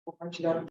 Compartilhar.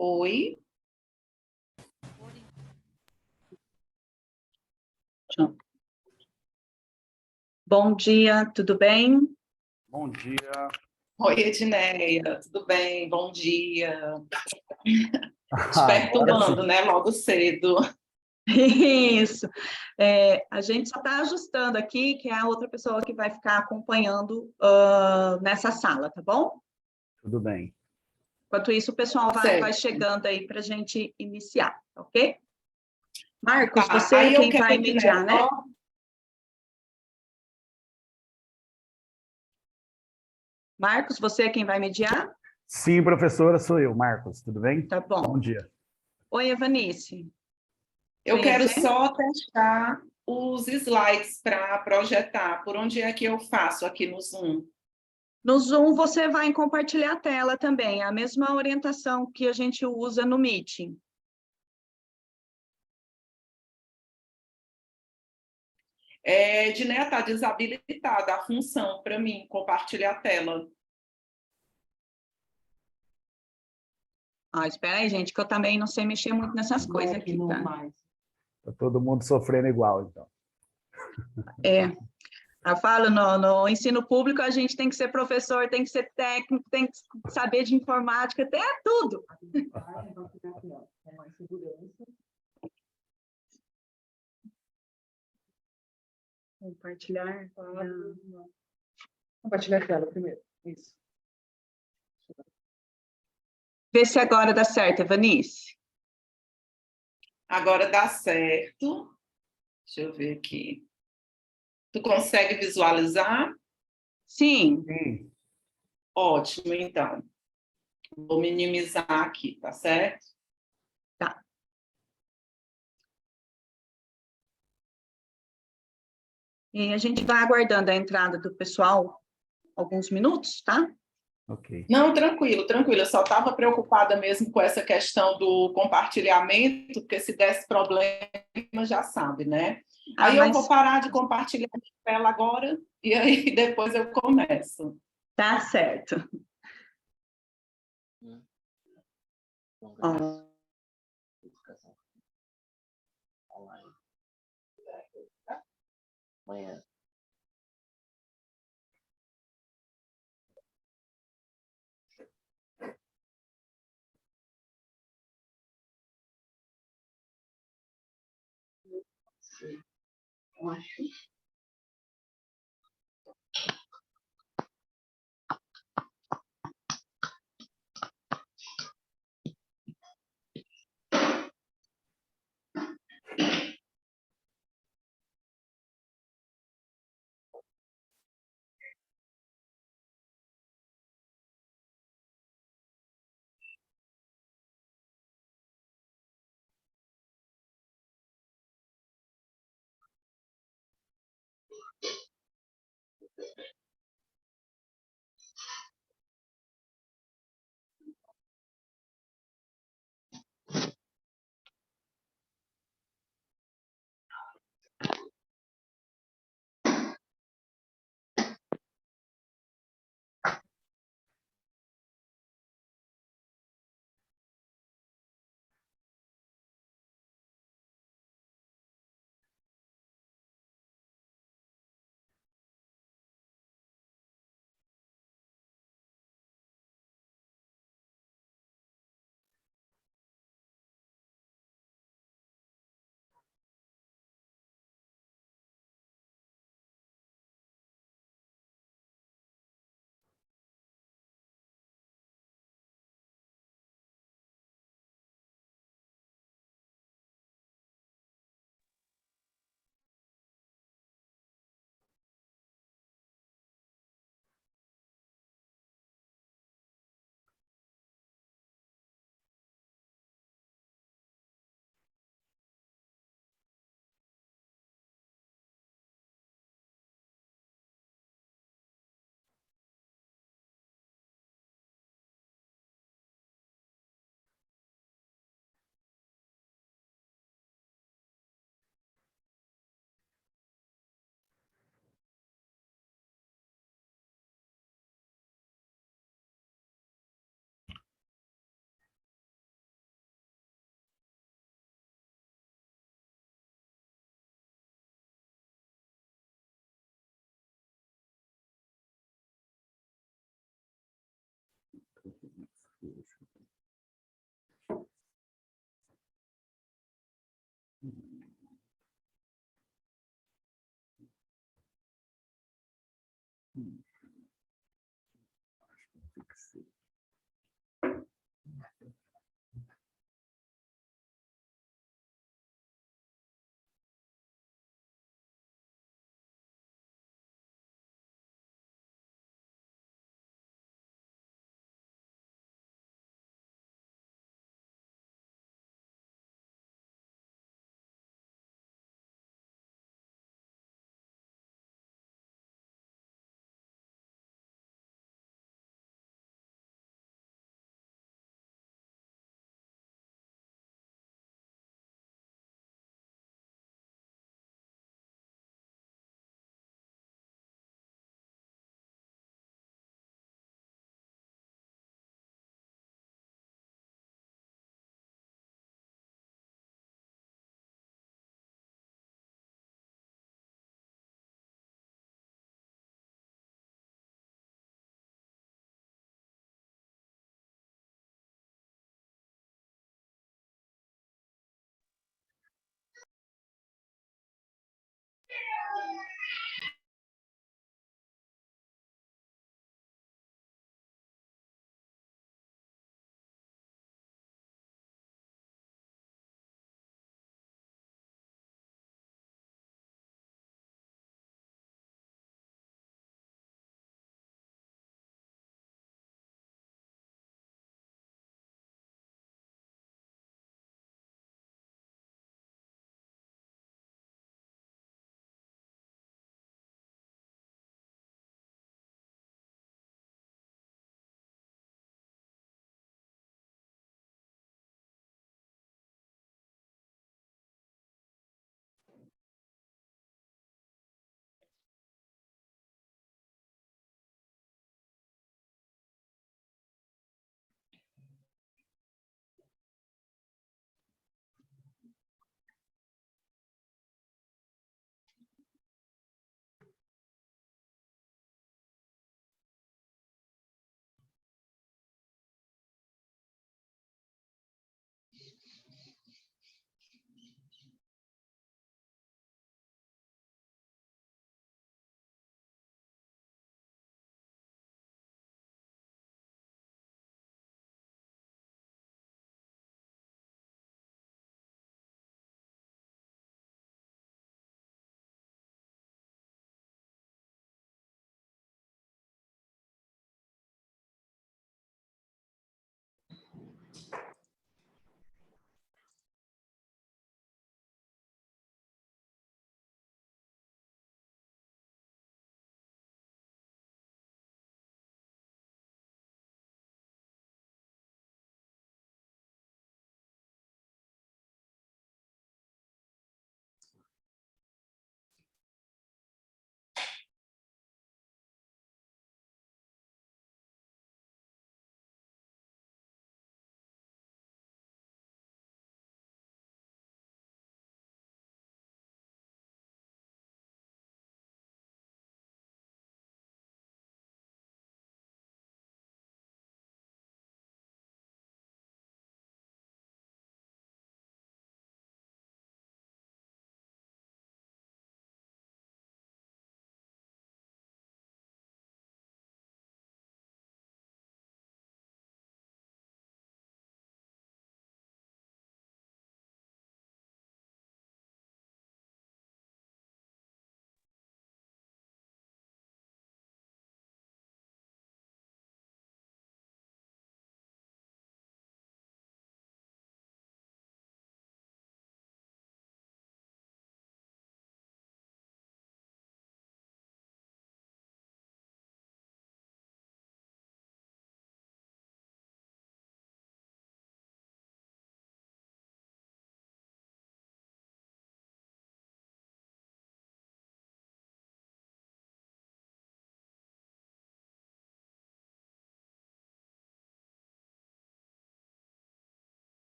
Oi, Bom dia, tudo bem? Bom dia. oi Edneia, tudo bem? Bom dia. Te Agora perturbando, sim. né? Logo cedo. Isso. A gente só está ajustando aqui, que é a outra pessoa que vai ficar acompanhando nessa sala, tá bom? Tudo bem. Enquanto isso, o pessoal vai Certo. chegando aí para a gente iniciar, ok? Marcos, Tá, você é aí eu quem quero, vai Edneia, mediar, né? Marcos, você é quem vai mediar? Sim, professora, sou eu, Marcos. Tudo bem? Tá Bom bom. dia. Oi, Evanice. eu Você ia quero dizer? só testar os slides para projetar. Por onde é que eu faço aqui no Zoom? No Zoom, você vai compartilhar a tela também, a mesma orientação que a gente usa no Meeting. Edneia, está desabilitada a função para mim, compartilhar a tela. Espera aí, gente, que eu também não sei mexer muito nessas coisas aqui, tá? Tá todo mundo sofrendo igual, então. Eu falo, no ensino público a gente tem que ser professor, tem que ser técnico, tem que saber de informática, até tudo. Compartilhar. Compartilhar a tela primeiro. Isso. Vê se agora dá certo, Evanice. Agora dá certo. Deixa eu ver aqui. Tu consegue visualizar? Sim, Sim. Ótimo, então. Vou minimizar aqui, tá certo? tá. E a gente vai aguardando a entrada do pessoal alguns minutos, tá? Ok. Não, tranquilo, tranquilo. Eu só estava preocupada mesmo com essa questão do compartilhamento, porque se desse problema, já sabe, né? Aí eu vou Mas parar de compartilhar a tela agora e aí depois eu começo. tá certo. Ó, Amanhã. Eu acho.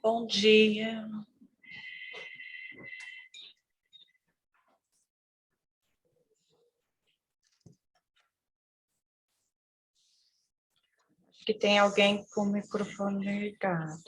Bom dia. Acho que tem alguém com o microfone ligado.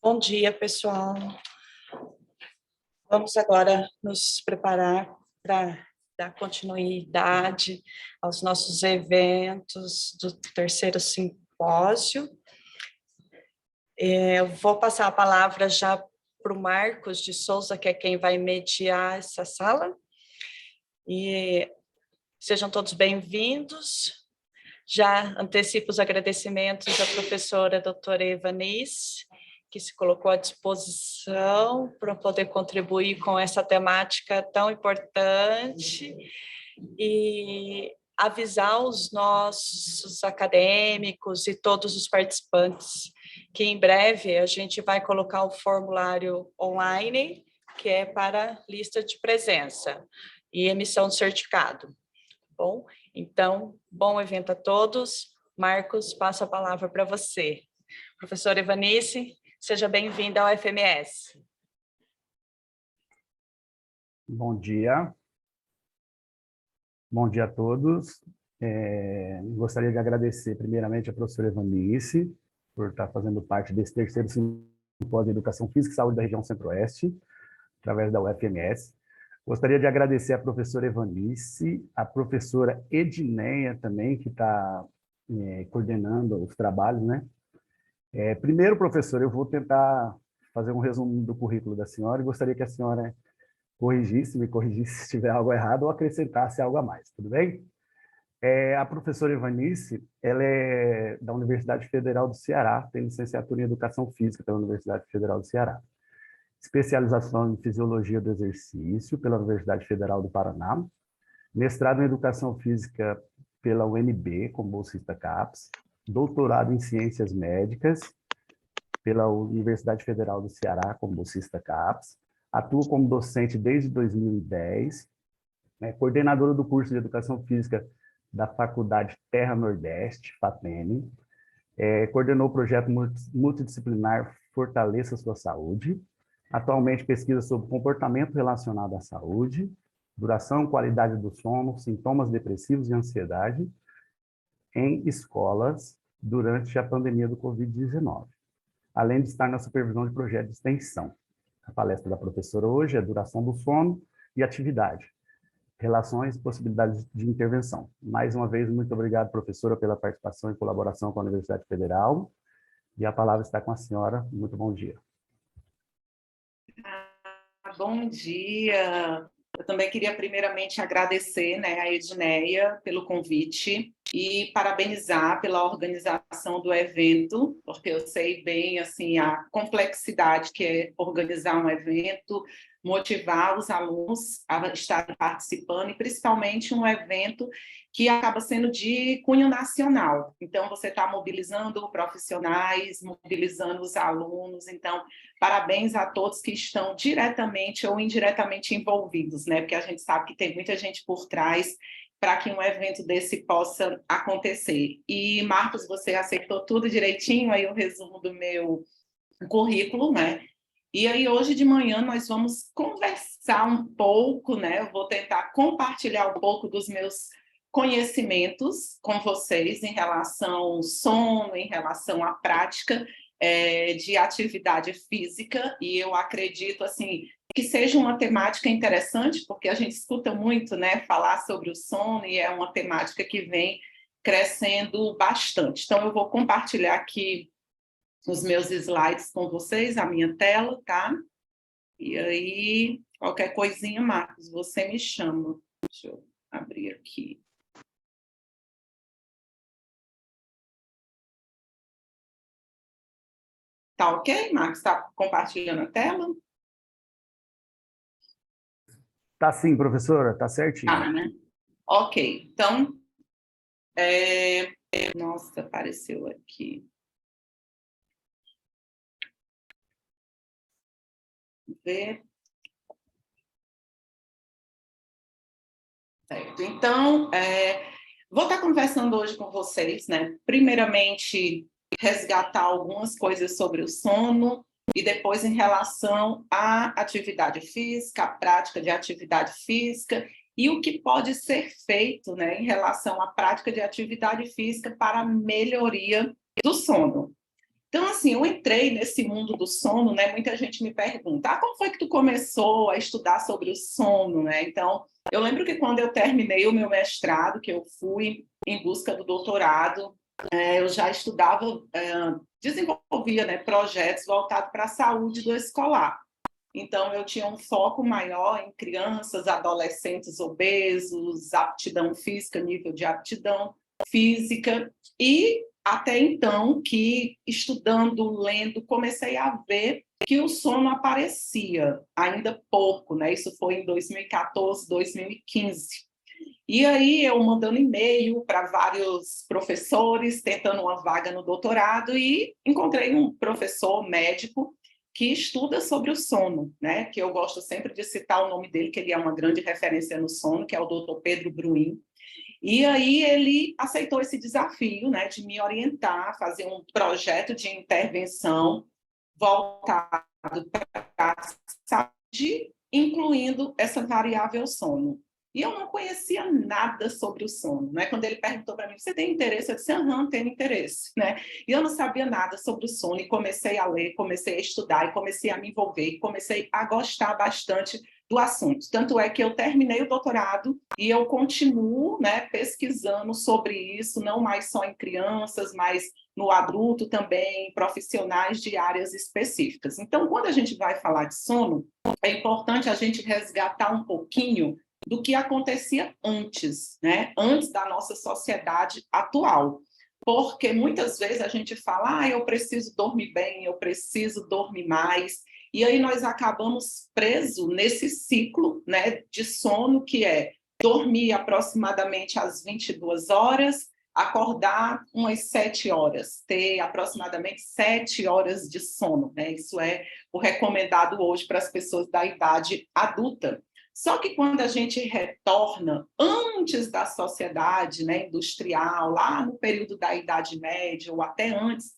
Bom dia, pessoal. Vamos agora nos preparar para dar continuidade aos nossos eventos do terceiro simpósio. Eu vou passar a palavra já para o Marcos de Souza, que é quem vai mediar essa sala. E sejam todos bem-vindos. Já antecipo os agradecimentos à professora doutora Evanice, que se colocou à disposição para poder contribuir com essa temática tão importante e avisar os nossos acadêmicos e todos os participantes que em breve a gente vai colocar o formulário online, que é para lista de presença e emissão de certificado. Bom, então, bom evento a todos. Marcos, passo a palavra para você. Professora Evanice, seja bem-vinda ao FMS. Bom dia. Bom dia a todos. Gostaria de agradecer primeiramente a professora Evanice por estar fazendo parte desse terceiro simpósio de Educação Física e Saúde da região Centro-Oeste, através da UFMS. Gostaria de agradecer a professora Evanice, a professora Edneia também, que está coordenando os trabalhos, né? Primeiro, professor, eu vou tentar fazer um resumo do currículo da senhora e gostaria que a senhora me corrigisse se tiver algo errado ou acrescentasse algo a mais, tudo bem? A professora Evanice, ela é da Universidade Federal do Ceará, tem licenciatura em Educação Física pela Universidade Federal do Ceará, especialização em Fisiologia do Exercício pela Universidade Federal do Paraná, mestrado em Educação Física pela UNB, com bolsista CAPES, doutorado em Ciências Médicas pela Universidade Federal do Ceará, com bolsista CAPES, atua como docente desde 2010, coordenadora do curso de Educação Física da Faculdade Terra Nordeste, FATEM, coordenou o projeto multidisciplinar Fortaleça Sua Saúde, atualmente pesquisa sobre comportamento relacionado à saúde, duração e qualidade do sono, sintomas depressivos e ansiedade em escolas durante a pandemia do Covid-19, além de estar na supervisão de projetos de extensão. A palestra da professora hoje é duração do sono e atividade, relações e possibilidades de intervenção. Mais uma vez, muito obrigado, professora, pela participação e colaboração com a Universidade Federal. E a palavra está com a senhora. Muito bom dia. Bom dia. Eu também queria primeiramente agradecer, né, a Edneia pelo convite e parabenizar pela organização do evento, porque eu sei bem assim a complexidade que é organizar um evento motivar os alunos a estarem participando, e principalmente um evento que acaba sendo de cunho nacional. Então, você está mobilizando profissionais, mobilizando os alunos. Então, parabéns a todos que estão diretamente ou indiretamente envolvidos, né? Porque a gente sabe que tem muita gente por trás para que um evento desse possa acontecer. E, Marcos, você acertou tudo direitinho, aí o resumo do meu currículo, né? E aí, hoje de manhã, nós vamos conversar um pouco, né? Eu vou tentar compartilhar um pouco dos meus conhecimentos com vocês em relação ao sono, em relação à prática de atividade física, e eu acredito, assim, que seja uma temática interessante, porque a gente escuta muito, né, falar sobre o sono, e é uma temática que vem crescendo bastante. Então, eu vou compartilhar aqui os meus slides com vocês, a minha tela, tá? E aí, qualquer coisinha, Marcos, você me chama. Deixa eu abrir aqui. Tá ok, Marcos? Está compartilhando a tela? Tá sim, professora, tá certinho. Ah, né? Ok, então... Nossa, apareceu aqui. Ver. Certo. Então, vou estar conversando hoje com vocês, né? Primeiramente, resgatar algumas coisas sobre o sono e depois em relação à atividade física, à prática de atividade física e o que pode ser feito, né, em relação à prática de atividade física para a melhoria do sono. Então, assim, eu entrei nesse mundo do sono, né? Muita gente me pergunta, como foi que tu começou a estudar sobre o sono, né? Então, eu lembro que quando eu terminei o meu mestrado, que eu fui em busca do doutorado, eu já estudava, desenvolvia, né, projetos voltados para a saúde do escolar. Então, eu tinha um foco maior em crianças, adolescentes obesos, aptidão física, nível de aptidão física, e até então que, estudando, lendo, comecei a ver que o sono aparecia, ainda pouco, né? Isso foi em 2014, 2015. E aí eu mandando e-mail para vários professores, tentando uma vaga no doutorado, e encontrei um professor médico que estuda sobre o sono, né? Que eu gosto sempre de citar o nome dele, que ele é uma grande referência no sono, que é o Dr. Pedro Bruin. E aí ele aceitou esse desafio, né, de me orientar, fazer um projeto de intervenção voltado para a saúde, incluindo essa variável sono. E eu não conhecia nada sobre o sono, né? Quando ele perguntou para mim, você tem interesse? Eu disse, tenho interesse, né? E eu não sabia nada sobre o sono, e comecei a ler, comecei a estudar, e comecei a me envolver, e comecei a gostar bastante do assunto. Tanto é que eu terminei o doutorado e eu continuo, né, pesquisando sobre isso, não mais só em crianças, mas no adulto também, profissionais de áreas específicas. Então, quando a gente vai falar de sono, é importante a gente resgatar um pouquinho do que acontecia antes, né? Antes da nossa sociedade atual. Porque muitas vezes a gente fala, eu preciso dormir bem, eu preciso dormir mais, e aí nós acabamos presos nesse ciclo, né, de sono, que é dormir aproximadamente às 22 horas, acordar umas 7 horas, ter aproximadamente 7 horas de sono, né? Isso é o recomendado hoje para as pessoas da idade adulta. Só que quando a gente retorna antes da sociedade, né, industrial, lá no período da Idade Média ou até antes,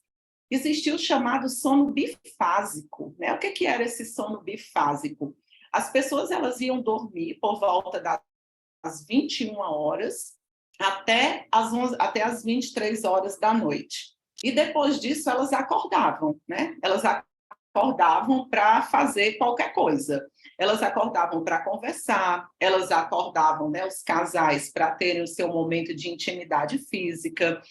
existia o chamado sono bifásico, né? O que era esse sono bifásico? As pessoas, elas iam dormir por volta das 21 horas até as 23 horas da noite. E depois disso elas acordavam, né? Elas acordavam para fazer qualquer coisa. Elas acordavam para conversar, elas acordavam, né, os casais, para terem o seu momento de intimidade física.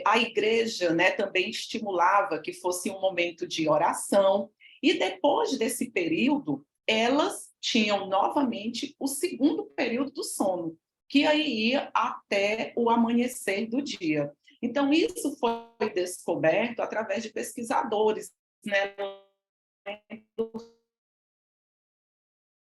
A igreja, né, também estimulava que fosse um momento de oração. E depois desse período, elas tinham novamente o segundo período do sono, que aí ia até o amanhecer do dia. Então, isso foi descoberto através de pesquisadores, né,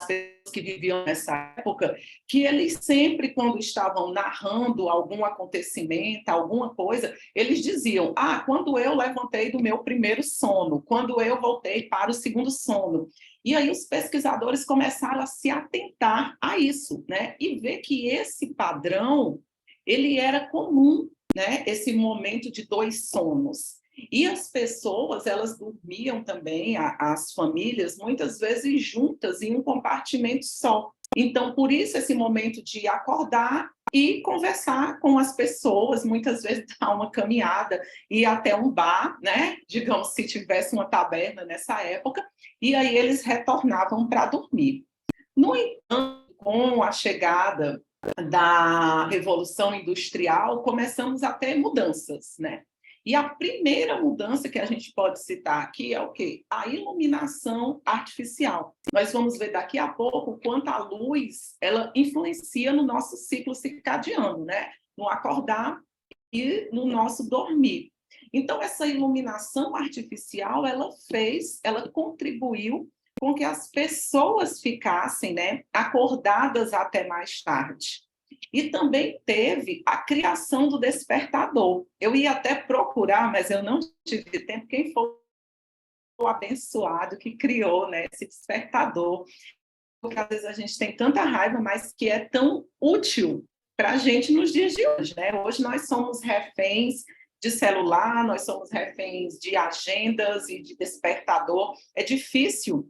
pessoas que viviam nessa época, que eles sempre, quando estavam narrando algum acontecimento, alguma coisa, eles diziam, quando eu levantei do meu primeiro sono, quando eu voltei para o segundo sono. E aí os pesquisadores começaram a se atentar a isso, né? E ver que esse padrão, ele era comum, né? Esse momento de 2 sonos. E as pessoas, elas dormiam também, as famílias, muitas vezes juntas em um compartimento só. Então, por isso, esse momento de acordar e conversar com as pessoas, muitas vezes dar uma caminhada, ir até um bar, né? Digamos, se tivesse uma taberna nessa época, e aí eles retornavam para dormir. No entanto, com a chegada da Revolução Industrial, começamos a ter mudanças, né? E a primeira mudança que a gente pode citar aqui é o quê? A iluminação artificial. Nós vamos ver daqui a pouco quanto a luz ela influencia no nosso ciclo circadiano, né? No acordar e no nosso dormir. Então, essa iluminação artificial, ela contribuiu com que as pessoas ficassem, né, acordadas até mais tarde. E também teve a criação do despertador. Eu ia até procurar, mas eu não tive tempo. Quem foi o abençoado que criou, né, esse despertador? Porque às vezes a gente tem tanta raiva, mas que é tão útil para a gente nos dias de hoje, né? Hoje nós somos reféns de celular, nós somos reféns de agendas e de despertador. É difícil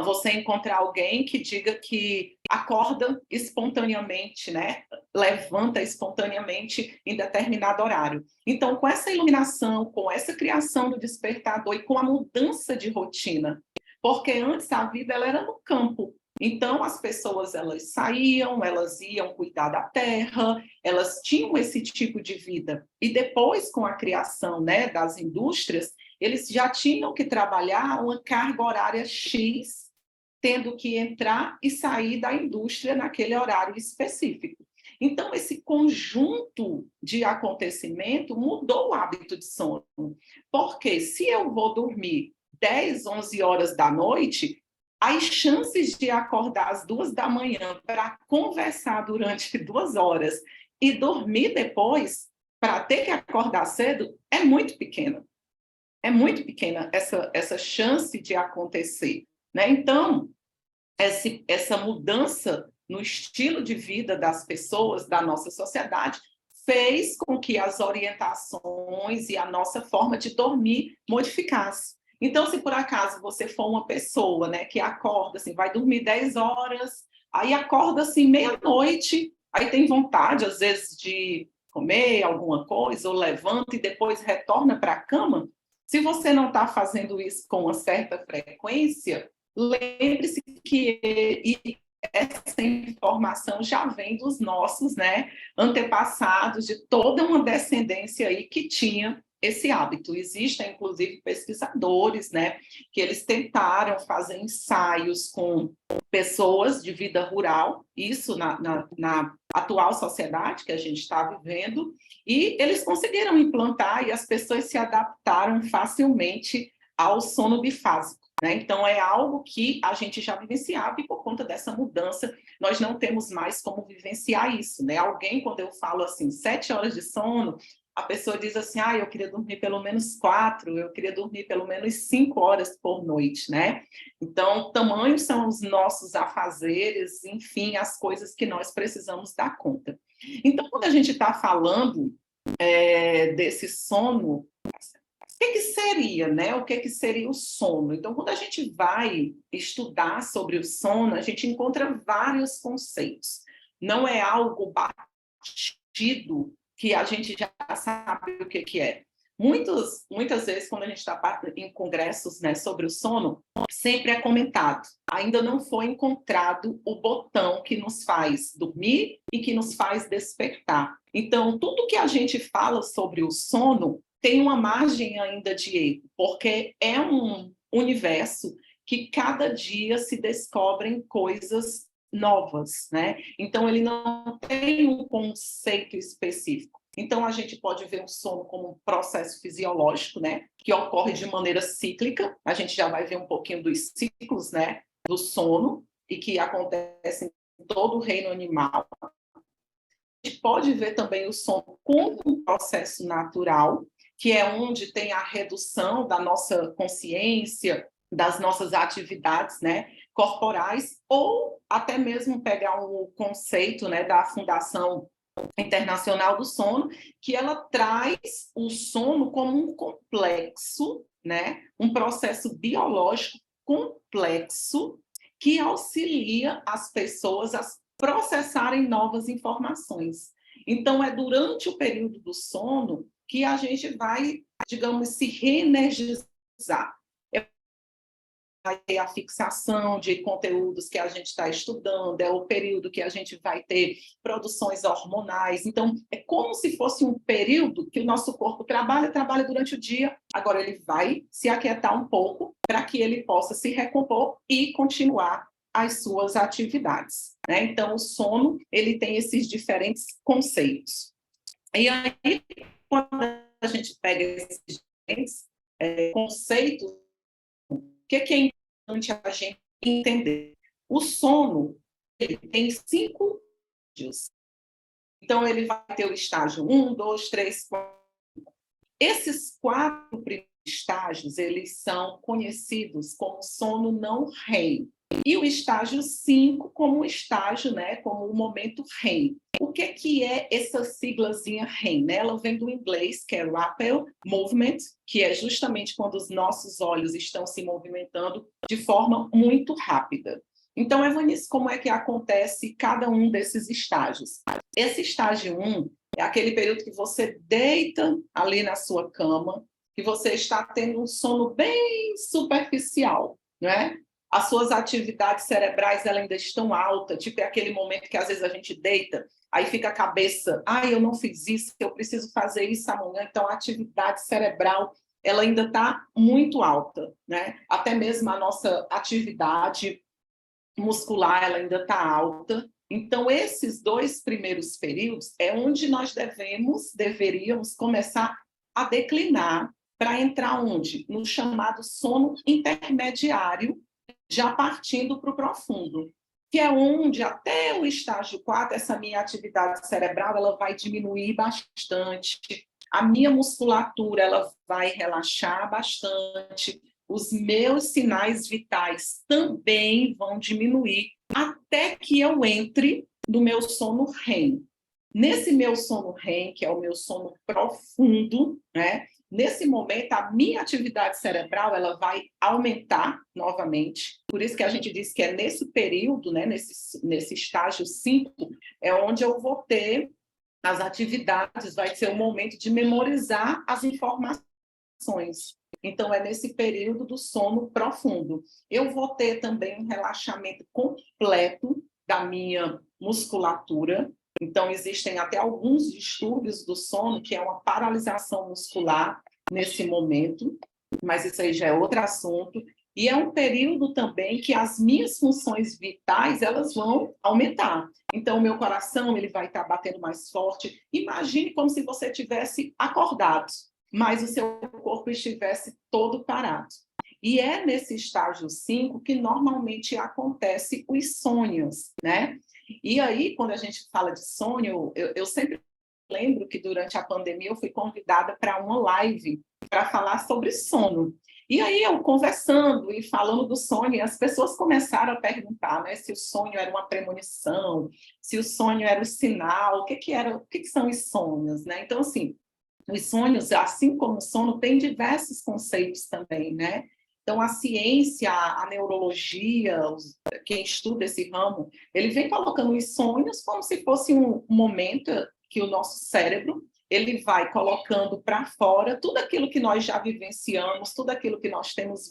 você encontrar alguém que diga que acorda espontaneamente, né? Levanta espontaneamente em determinado horário. Então, com essa iluminação, com essa criação do despertador e com a mudança de rotina, porque antes a vida ela era no campo. Então, as pessoas elas saíam, elas iam cuidar da terra, elas tinham esse tipo de vida. E depois, com a criação, né, das indústrias, eles já tinham que trabalhar uma carga horária X, tendo que entrar e sair da indústria naquele horário específico. Então, esse conjunto de acontecimento mudou o hábito de sono. Porque se eu vou dormir 10, 11 horas da noite, as chances de acordar às 2 da manhã para conversar durante 2 horas e dormir depois, para ter que acordar cedo, é muito pequena. É muito pequena essa chance de acontecer, né? Então, essa mudança no estilo de vida das pessoas, da nossa sociedade, fez com que as orientações e a nossa forma de dormir modificasse. Então, se por acaso você for uma pessoa, né, que acorda, assim, vai dormir 10 horas, aí acorda assim meia-noite, aí tem vontade, às vezes, de comer alguma coisa, ou levanta e depois retorna para a cama, se você não está fazendo isso com uma certa frequência, lembre-se que essa informação já vem dos nossos, né, antepassados, de toda uma descendência aí que tinha esse hábito. Existem, inclusive, pesquisadores, né, que eles tentaram fazer ensaios com pessoas de vida rural, isso na atual sociedade que a gente está vivendo, e eles conseguiram implantar e as pessoas se adaptaram facilmente ao sono bifásico, né? Então, é algo que a gente já vivenciava e por conta dessa mudança, nós não temos mais como vivenciar isso, né? Alguém, quando eu falo assim, 7 horas de sono, a pessoa diz assim, eu queria dormir pelo menos 4, eu queria dormir pelo menos 5 horas por noite, né? Então, tamanhos são os nossos afazeres, enfim, as coisas que nós precisamos dar conta. Então, quando a gente está falando desse sono, o que seria, né? O que seria o sono? Então, quando a gente vai estudar sobre o sono, a gente encontra vários conceitos. Não é algo batido que a gente já sabe o que é. Muitas vezes, quando a gente está em congressos, né, sobre o sono, sempre é comentado. Ainda não foi encontrado o botão que nos faz dormir e que nos faz despertar. Então, tudo que a gente fala sobre o sono tem uma margem ainda de erro, porque é um universo que cada dia se descobrem coisas novas, né? Então, ele não tem um conceito específico. Então, a gente pode ver o sono como um processo fisiológico, né? Que ocorre de maneira cíclica. A gente já vai ver um pouquinho dos ciclos, né? Do sono. e que acontecem em todo o reino animal. A gente pode ver também o sono como um processo natural, que é onde tem a redução da nossa consciência, das nossas atividades, né, corporais, ou até mesmo pegar um conceito, né, da Fundação Internacional do Sono, que ela traz o sono como um complexo, né, um processo biológico complexo que auxilia as pessoas a processarem novas informações. Então, é durante o período do sono que a gente vai, digamos, se reenergizar. Vai ter a fixação de conteúdos que a gente está estudando, é o período que a gente vai ter produções hormonais. Então, é como se fosse um período que o nosso corpo trabalha durante o dia, agora ele vai se aquietar um pouco para que ele possa se recompor e continuar as suas atividades, né? Então, o sono, ele tem esses diferentes conceitos. E aí, quando a gente pega esses diferentes conceitos, o que é importante a gente entender? O sono, ele tem 5 estágios. Então, ele vai ter o estágio 1, 2, 3, 4. Esses 4 primeiros estágios, eles são conhecidos como sono não REM. E o estágio 5 como um estágio, né, como o momento REM. O que é essa siglazinha REM? Né? Ela vem do inglês, que é Rapid Movement, que é justamente quando os nossos olhos estão se movimentando de forma muito rápida. Então, Evanice, como é que acontece cada um desses estágios? Esse estágio 1 é aquele período que você deita ali na sua cama, que você está tendo um sono bem superficial, não é? As suas atividades cerebrais elas ainda estão altas, tipo é aquele momento que às vezes a gente deita, aí fica a cabeça, eu não fiz isso, eu preciso fazer isso amanhã, então a atividade cerebral ela ainda está muito alta, né? Até mesmo a nossa atividade muscular ela ainda está alta. Então, esses 2 primeiros períodos é onde nós deveríamos começar a declinar para entrar onde? No chamado sono intermediário, já partindo para o profundo, que é onde até o estágio 4, essa minha atividade cerebral ela vai diminuir bastante, a minha musculatura ela vai relaxar bastante, os meus sinais vitais também vão diminuir, até que eu entre no meu sono REM. Nesse meu sono REM, que é o meu sono profundo, né? Nesse momento, a minha atividade cerebral ela vai aumentar novamente. Por isso que a gente diz que é nesse período, né, nesse estágio 5, é onde eu vou ter as atividades, vai ser o momento de memorizar as informações. Então, é nesse período do sono profundo. Eu vou ter também um relaxamento completo da minha musculatura. Então, existem até alguns distúrbios do sono, que é uma paralisação muscular nesse momento, mas isso aí já é outro assunto. E é um período também que as minhas funções vitais, elas vão aumentar. Então, o meu coração ele vai estar batendo mais forte. Imagine como se você tivesse acordado, mas o seu corpo estivesse todo parado. E é nesse estágio 5 que normalmente acontece os sonhos, né? E aí, quando a gente fala de sonho, eu sempre lembro que durante a pandemia eu fui convidada para uma live para falar sobre sono. E aí eu conversando e falando do sonho, as pessoas começaram a perguntar, né, se o sonho era uma premonição, se o sonho era o sinal, o que são os sonhos, né? Então, assim, os sonhos, assim como o sono, tem diversos conceitos também, né? Então, a ciência, a neurologia, quem estuda esse ramo, ele vem colocando os sonhos como se fosse um momento que o nosso cérebro ele vai colocando para fora tudo aquilo que nós já vivenciamos, tudo aquilo que nós temos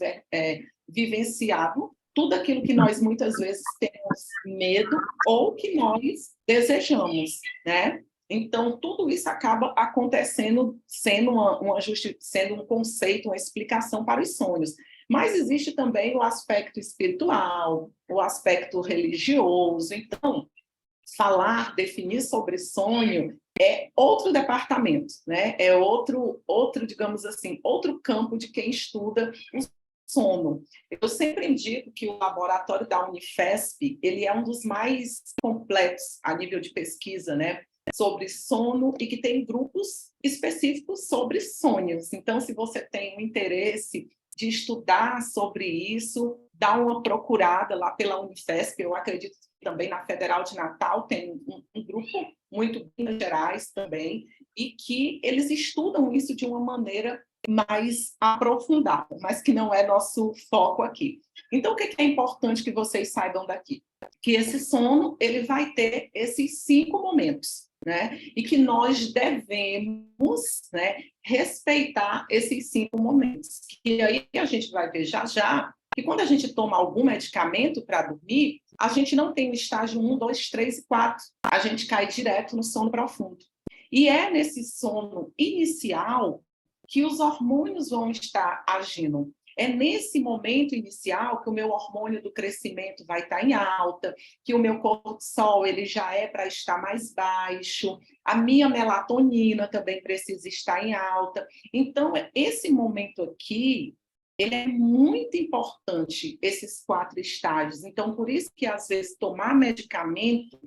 vivenciado, tudo aquilo que nós muitas vezes temos medo ou que nós desejamos, né? Então, tudo isso acaba acontecendo, sendo sendo um conceito, uma explicação para os sonhos. Mas existe também o aspecto espiritual, o aspecto religioso. Então, definir sobre sonho é outro departamento, né? É outro, digamos assim, outro campo de quem estuda sono. Eu sempre indico que o laboratório da Unifesp, ele é um dos mais completos a nível de pesquisa, né, sobre sono, e que tem grupos específicos sobre sonhos. Então, se você tem um interesse de estudar sobre isso, dá uma procurada lá pela Unifesp. Eu acredito que também na Federal de Natal tem um grupo muito em Minas Gerais também, e que eles estudam isso de uma maneira mais aprofundada, mas que não é nosso foco aqui. Então, o que é importante que vocês saibam daqui? Que esse sono, ele vai ter esses 5 momentos, né? E que nós devemos, né, respeitar esses 5 momentos. E aí a gente vai ver já já que quando a gente toma algum medicamento para dormir, a gente não tem o estágio 1, 2, 3 e 4. A gente cai direto no sono profundo. E é nesse sono inicial que os hormônios vão estar agindo. É nesse momento inicial que o meu hormônio do crescimento vai estar em alta, que o meu cortisol ele já é para estar mais baixo, a minha melatonina também precisa estar em alta. Então, esse momento aqui, ele é muito importante, esses 4 estágios. Então, por isso que, às vezes, tomar medicamento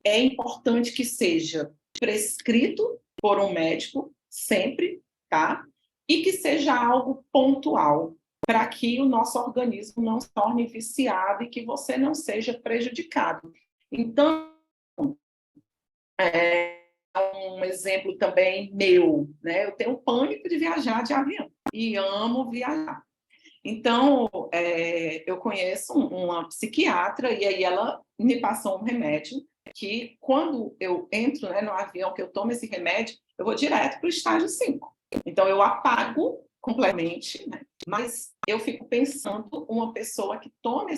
é importante que seja prescrito por um médico, sempre, tá? E que seja algo pontual, para que o nosso organismo não se torne viciado e que você não seja prejudicado. Então, um exemplo também meu, né? Eu tenho pânico de viajar de avião e amo viajar. Então, eu conheço uma psiquiatra e aí ela me passou um remédio que, quando eu entro, né, no avião, que eu tomo esse remédio, eu vou direto para o estágio 5. Então, eu apago completamente, né? Mas eu fico pensando uma pessoa que toma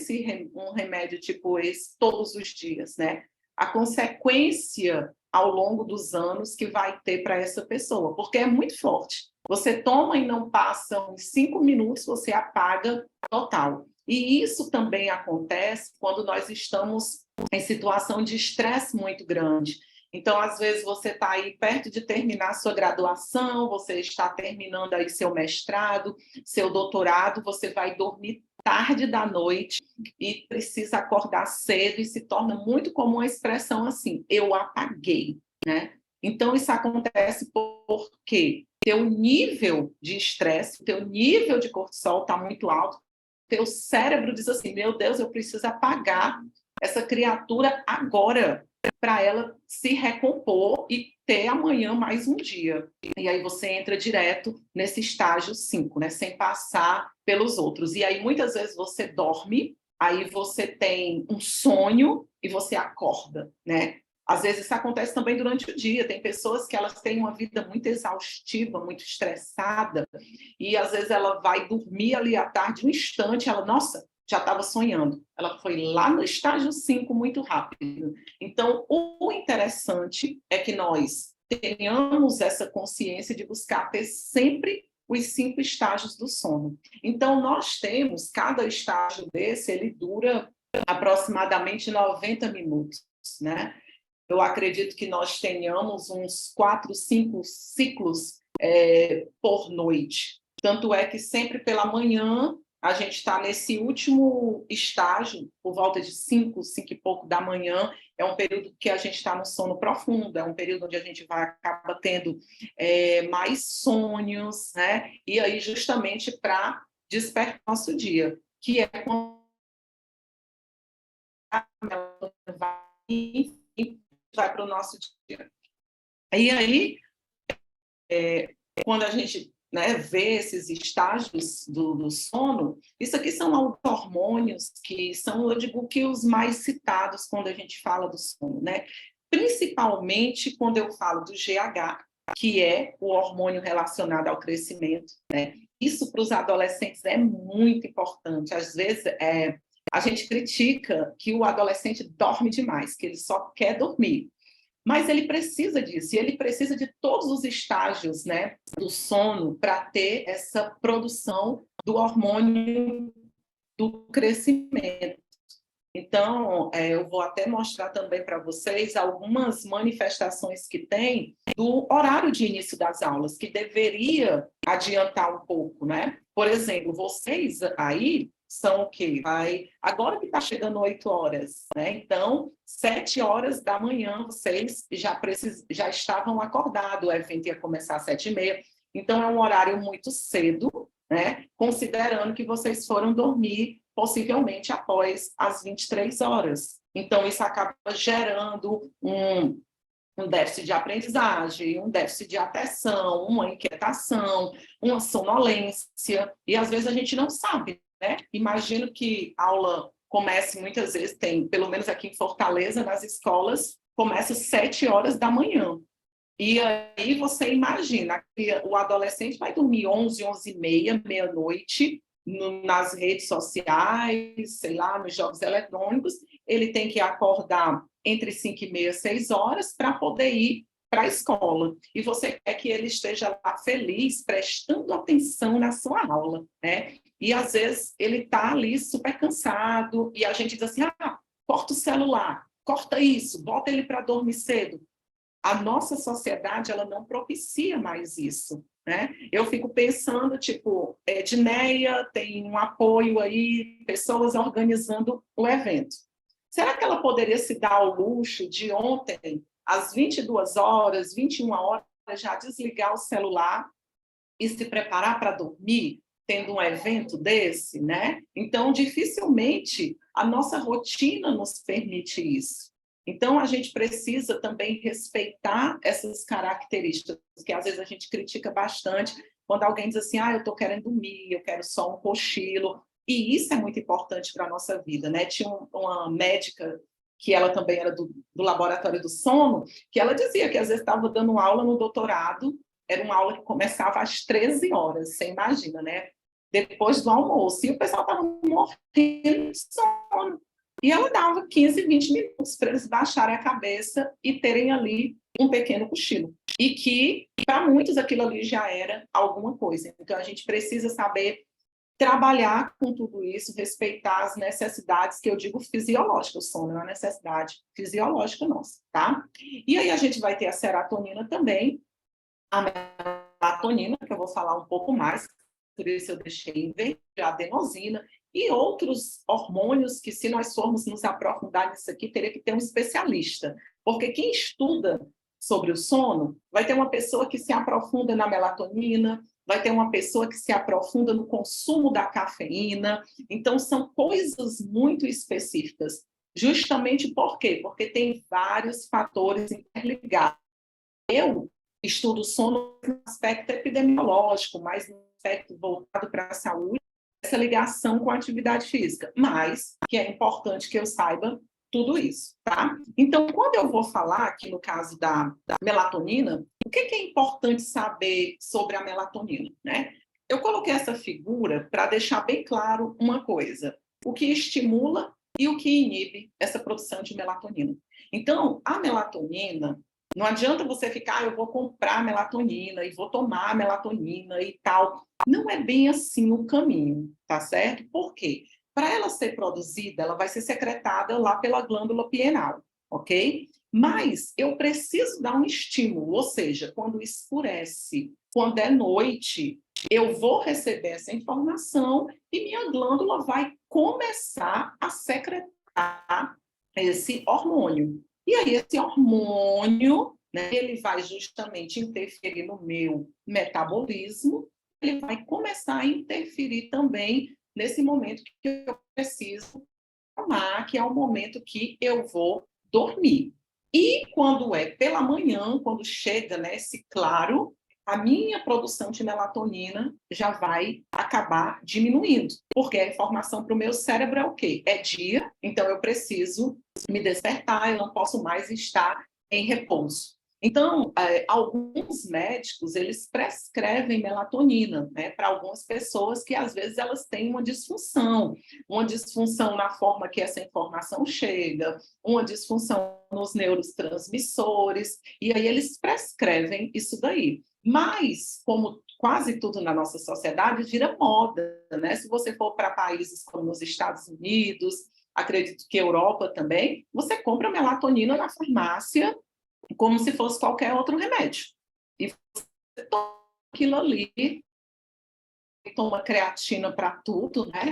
um remédio tipo esse todos os dias, né? A consequência ao longo dos anos que vai ter para essa pessoa, porque é muito forte. Você toma e não passam 5 minutos, você apaga total. E isso também acontece quando nós estamos em situação de estresse muito grande. Então, às vezes, você está aí perto de terminar sua graduação, você está terminando aí seu mestrado, seu doutorado, você vai dormir tarde da noite e precisa acordar cedo, e se torna muito comum a expressão assim, eu apaguei, né? Então, isso acontece porque teu nível de estresse, teu nível de cortisol está muito alto, teu cérebro diz assim, meu Deus, eu preciso apagar essa criatura agora, para ela se recompor e ter amanhã mais um dia. E aí você entra direto nesse estágio 5, né? Sem passar pelos outros. E aí muitas vezes você dorme, aí você tem um sonho e você acorda, né? Às vezes isso acontece também durante o dia. Tem pessoas que elas têm uma vida muito exaustiva, muito estressada, e às vezes ela vai dormir ali à tarde, um instante, ela, nossa, já estava sonhando. Ela foi lá no estágio 5 muito rápido. Então, o interessante é que nós tenhamos essa consciência de buscar ter sempre os 5 estágios do sono. Então, nós temos, cada estágio desse, ele dura aproximadamente 90 minutos, né? Eu acredito que nós tenhamos uns 4, 5 ciclos por noite. Tanto é que sempre pela manhã a gente está nesse último estágio, por volta de 5 e pouco da manhã, é um período que a gente está no sono profundo, é um período onde a gente acaba tendo mais sonhos, né? E aí justamente para despertar nosso dia, que é quando vai para o nosso dia. E aí, quando a gente, né, vê esses estágios do sono, isso aqui são alguns hormônios que são, eu digo, que os mais citados quando a gente fala do sono, né? Principalmente quando eu falo do GH, que é o hormônio relacionado ao crescimento, né? Isso para os adolescentes é muito importante. Às vezes, a gente critica que o adolescente dorme demais, que ele só quer dormir. Mas ele precisa disso, e ele precisa de todos os estágios, né, do sono para ter essa produção do hormônio do crescimento. Então, eu vou até mostrar também para vocês algumas manifestações que tem do horário de início das aulas, que deveria adiantar um pouco, né? Por exemplo, vocês aí são o quê? Agora que está chegando 8 horas, né? Então, 7 horas da manhã, vocês já estavam acordados, o evento ia começar às 7h30. Então, é um horário muito cedo, né? Considerando que vocês foram dormir possivelmente após as 23 horas. Então, isso acaba gerando um déficit de aprendizagem, um déficit de atenção, uma inquietação, uma sonolência, e às vezes a gente não sabe, né? Imagino que a aula comece muitas vezes, tem, pelo menos aqui em Fortaleza, nas escolas, começa às 7 horas da manhã. E aí você imagina que o adolescente vai dormir 11, 11h30, meia-noite, nas redes sociais, sei lá, nos jogos eletrônicos, ele tem que acordar entre 5h30 e 6 horas para poder ir para a escola. E você quer que ele esteja lá feliz, prestando atenção na sua aula, né? E às vezes ele está ali super cansado, e a gente diz assim, corta o celular, corta isso, bota ele para dormir cedo. A nossa sociedade, ela não propicia mais isso, né? Eu fico pensando, tipo, Edneia tem um apoio aí, pessoas organizando o evento. Será que ela poderia se dar ao luxo de ontem, às 22 horas, 21 horas, já desligar o celular e se preparar para dormir, tendo um evento desse, né? Então, dificilmente a nossa rotina nos permite isso. Então, a gente precisa também respeitar essas características, que às vezes a gente critica bastante, quando alguém diz assim, eu estou querendo dormir, eu quero só um cochilo, e isso é muito importante para a nossa vida, né? Tinha uma médica, que ela também era do laboratório do sono, que ela dizia que às vezes estava dando aula no doutorado, era uma aula que começava às 13 horas, você imagina, né? Depois do almoço, e o pessoal estava morrendo de sono. E ela dava 15, 20 minutos para eles baixarem a cabeça e terem ali um pequeno cochilo. E que, para muitos, aquilo ali já era alguma coisa. Então, a gente precisa saber trabalhar com tudo isso, respeitar as necessidades, que eu digo fisiológicas. O sono é uma necessidade fisiológica nossa, tá? E aí a gente vai ter a serotonina também, a melatonina, que eu vou falar um pouco mais, por isso eu deixei em verde, a adenosina, e outros hormônios que, se nós formos nos aprofundar nisso aqui, teria que ter um especialista. Porque quem estuda sobre o sono, vai ter uma pessoa que se aprofunda na melatonina, vai ter uma pessoa que se aprofunda no consumo da cafeína. Então, são coisas muito específicas. Justamente por quê? Porque tem vários fatores interligados. Eu estudo sono no aspecto epidemiológico, mais no aspecto voltado para a saúde, essa ligação com a atividade física, mas que é importante que eu saiba tudo isso, tá? Então, quando eu vou falar aqui no caso da melatonina, o que é importante saber sobre a melatonina, né? Eu coloquei essa figura para deixar bem claro uma coisa, o que estimula e o que inibe essa produção de melatonina. Então, a melatonina, não adianta você ficar, eu vou comprar melatonina e vou tomar melatonina e tal. Não é bem assim o caminho, tá certo? Por quê? Para ela ser produzida, ela vai ser secretada lá pela glândula pineal, ok? Mas eu preciso dar um estímulo, ou seja, quando escurece, quando é noite, eu vou receber essa informação e minha glândula vai começar a secretar esse hormônio. E aí, esse hormônio, né, ele vai justamente interferir no meu metabolismo, ele vai começar a interferir também nesse momento que eu preciso tomar, que é o momento que eu vou dormir. E quando é pela manhã, quando chega, né, esse claro, a minha produção de melatonina já vai acabar diminuindo, porque a informação para o meu cérebro é o quê? É dia, então eu preciso me despertar, eu não posso mais estar em repouso. Então, alguns médicos, eles prescrevem melatonina, né, para algumas pessoas que, às vezes, elas têm uma disfunção na forma que essa informação chega, uma disfunção nos neurotransmissores, e aí eles prescrevem isso daí. Mas, como quase tudo na nossa sociedade, vira moda, né? Se você for para países como os Estados Unidos, acredito que Europa também, você compra melatonina na farmácia como se fosse qualquer outro remédio. E você toma aquilo ali, toma creatina para tudo, né?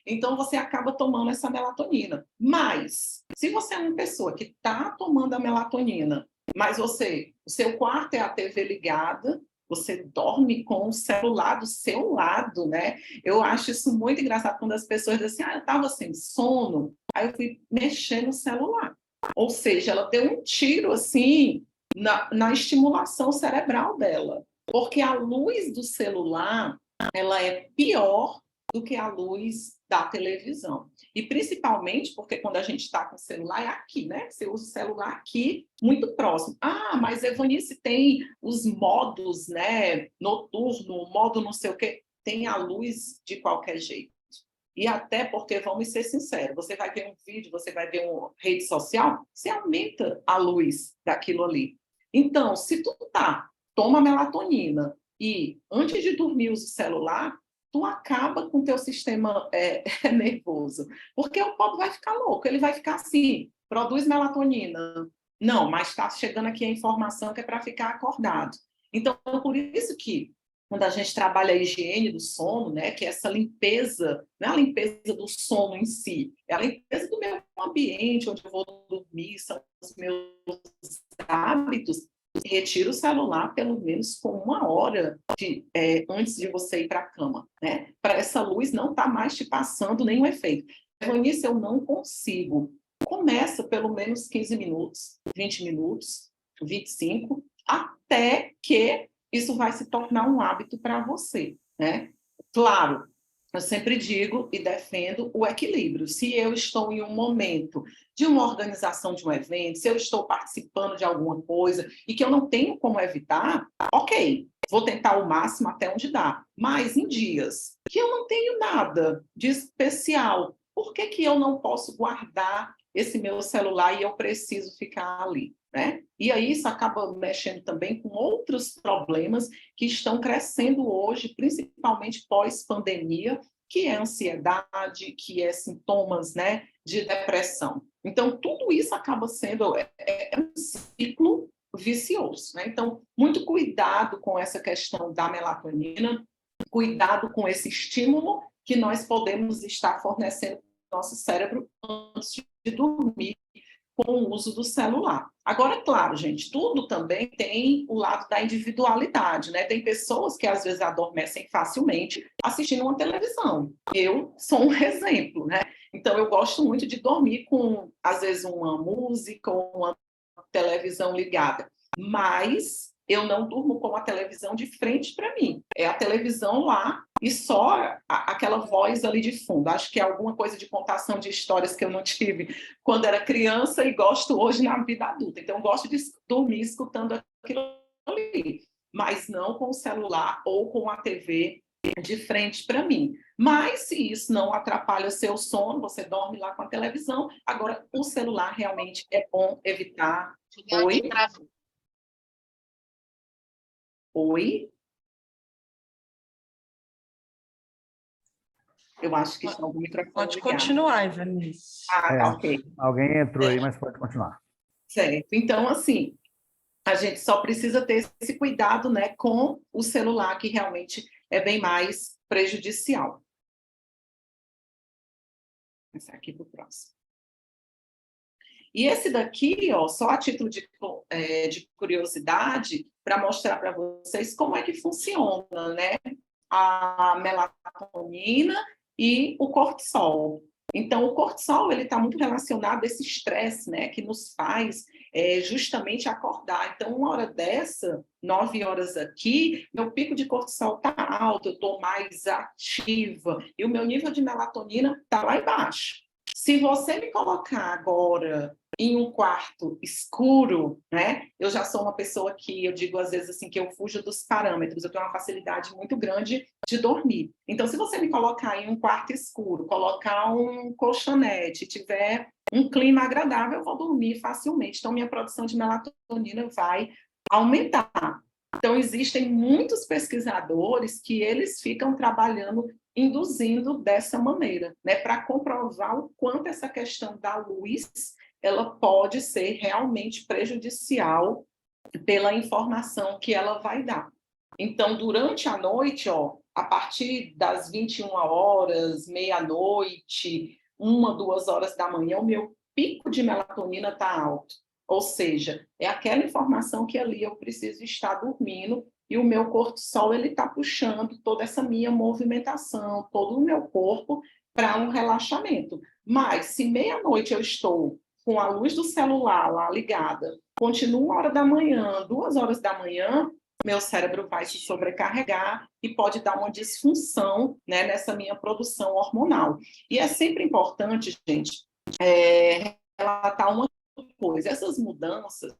Então você acaba tomando essa melatonina. Mas, se você é uma pessoa que está tomando a melatonina, mas o seu quarto é a TV ligada, você dorme com o celular do seu lado, né? Eu acho isso muito engraçado quando as pessoas dizem assim, eu estava sem sono, aí eu fui mexer no celular. Ou seja, ela deu um tiro, assim, na estimulação cerebral dela. Porque a luz do celular, ela é pior do que a luz da televisão. E principalmente porque quando a gente está com o celular é aqui, né? Você usa o celular aqui, muito próximo. Mas Evanice tem os modos, né? Noturno, modo não sei o quê. Tem a luz de qualquer jeito. E até porque, vamos ser sinceros, você vai ver um vídeo, você vai ver uma rede social, você aumenta a luz daquilo ali. Então, se tu toma melatonina e antes de dormir usa o celular, tu acaba com o teu sistema nervoso. Porque o pobre vai ficar louco, ele vai ficar assim, produz melatonina. Não, mas está chegando aqui a informação que é para ficar acordado. Então, por isso que quando a gente trabalha a higiene do sono, né, que é essa limpeza, não é a limpeza do sono em si, é a limpeza do meu ambiente, onde eu vou dormir, são os meus hábitos. Retira o celular pelo menos com 1 hora antes de você ir para a cama, né? Para essa luz não estar mais te passando nenhum efeito. Nisso eu não consigo. Começa pelo menos 15 minutos, 20 minutos, 25, até que isso vai se tornar um hábito para você, né? Claro, eu sempre digo e defendo o equilíbrio. Se eu estou em um momento de uma organização de um evento, se eu estou participando de alguma coisa e que eu não tenho como evitar, ok, vou tentar o máximo até onde dá. Mas em dias que eu não tenho nada de especial, por que que eu não posso guardar esse meu celular e eu preciso ficar ali, né? E aí isso acaba mexendo também com outros problemas que estão crescendo hoje, principalmente pós-pandemia, que é ansiedade, que é sintomas, né, de depressão. Então, tudo isso acaba sendo um ciclo vicioso, né? Então, muito cuidado com essa questão da melatonina, cuidado com esse estímulo que nós podemos estar fornecendo para o nosso cérebro antes de dormir, com o uso do celular. Agora, claro, gente, tudo também tem o lado da individualidade, né? Tem pessoas que às vezes adormecem facilmente assistindo uma televisão. Eu sou um exemplo, né? Então, eu gosto muito de dormir com, às vezes, uma música ou uma televisão ligada. Mas eu não durmo com a televisão de frente para mim. É a televisão lá e só aquela voz ali de fundo. Acho que é alguma coisa de contação de histórias que eu não tive quando era criança e gosto hoje na vida adulta. Então, eu gosto de dormir escutando aquilo ali, mas não com o celular ou com a TV de frente para mim. Mas se isso não atrapalha o seu sono, você dorme lá com a televisão. Agora, o celular realmente é bom evitar. Oi? Oi? Eu acho que está com o microfone Pode ligado. continuar, Evanice. Ok. Alguém entrou aí, mas pode continuar. Certo. Então, assim, a gente só precisa ter esse cuidado, né, com o celular, que realmente é bem mais prejudicial. Vou passar aqui para o próximo. E esse daqui, ó, só a título de curiosidade, para mostrar para vocês como é que funciona, né, a melatonina e o cortisol. Então, o cortisol ele está muito relacionado a esse estresse, né, que nos faz justamente acordar. Então, 1 hora dessa, 9 horas aqui, meu pico de cortisol está alto, eu estou mais ativa e o meu nível de melatonina está lá embaixo. Se você me colocar agora em um quarto escuro, né? Eu já sou uma pessoa que, eu digo às vezes assim, que eu fujo dos parâmetros, eu tenho uma facilidade muito grande de dormir. Então, se você me colocar em um quarto escuro, colocar um colchonete, tiver um clima agradável, eu vou dormir facilmente. Então, minha produção de melatonina vai aumentar. Então, existem muitos pesquisadores que eles ficam trabalhando induzindo dessa maneira, né, para comprovar o quanto essa questão da luz ela pode ser realmente prejudicial pela informação que ela vai dar. Então, durante a noite, a partir das 21 horas, meia-noite, 1, 2 horas da manhã, o meu pico de melatonina está alto. Ou seja, é aquela informação que ali eu preciso estar dormindo e o meu cortisol está puxando toda essa minha movimentação, todo o meu corpo para um relaxamento. Mas se meia-noite eu estou com a luz do celular lá ligada, continua 1 hora da manhã, 2 horas da manhã, meu cérebro vai se sobrecarregar e pode dar uma disfunção, né, nessa minha produção hormonal. E é sempre importante, gente, relatar uma coisa. Essas mudanças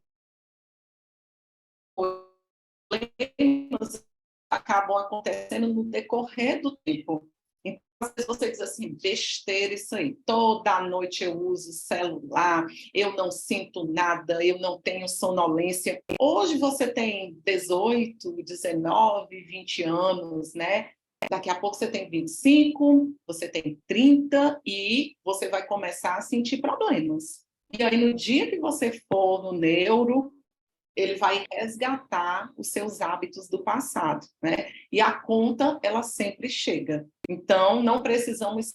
acabam acontecendo no decorrer do tempo. Então, às vezes você diz assim, besteira isso aí, toda noite eu uso celular, eu não sinto nada, eu não tenho sonolência. Hoje você tem 18, 19, 20 anos, né? Daqui a pouco você tem 25, você tem 30 e você vai começar a sentir problemas. E aí, no dia que você for no neuro, ele vai resgatar os seus hábitos do passado, né? E a conta, ela sempre chega. Então, não precisamos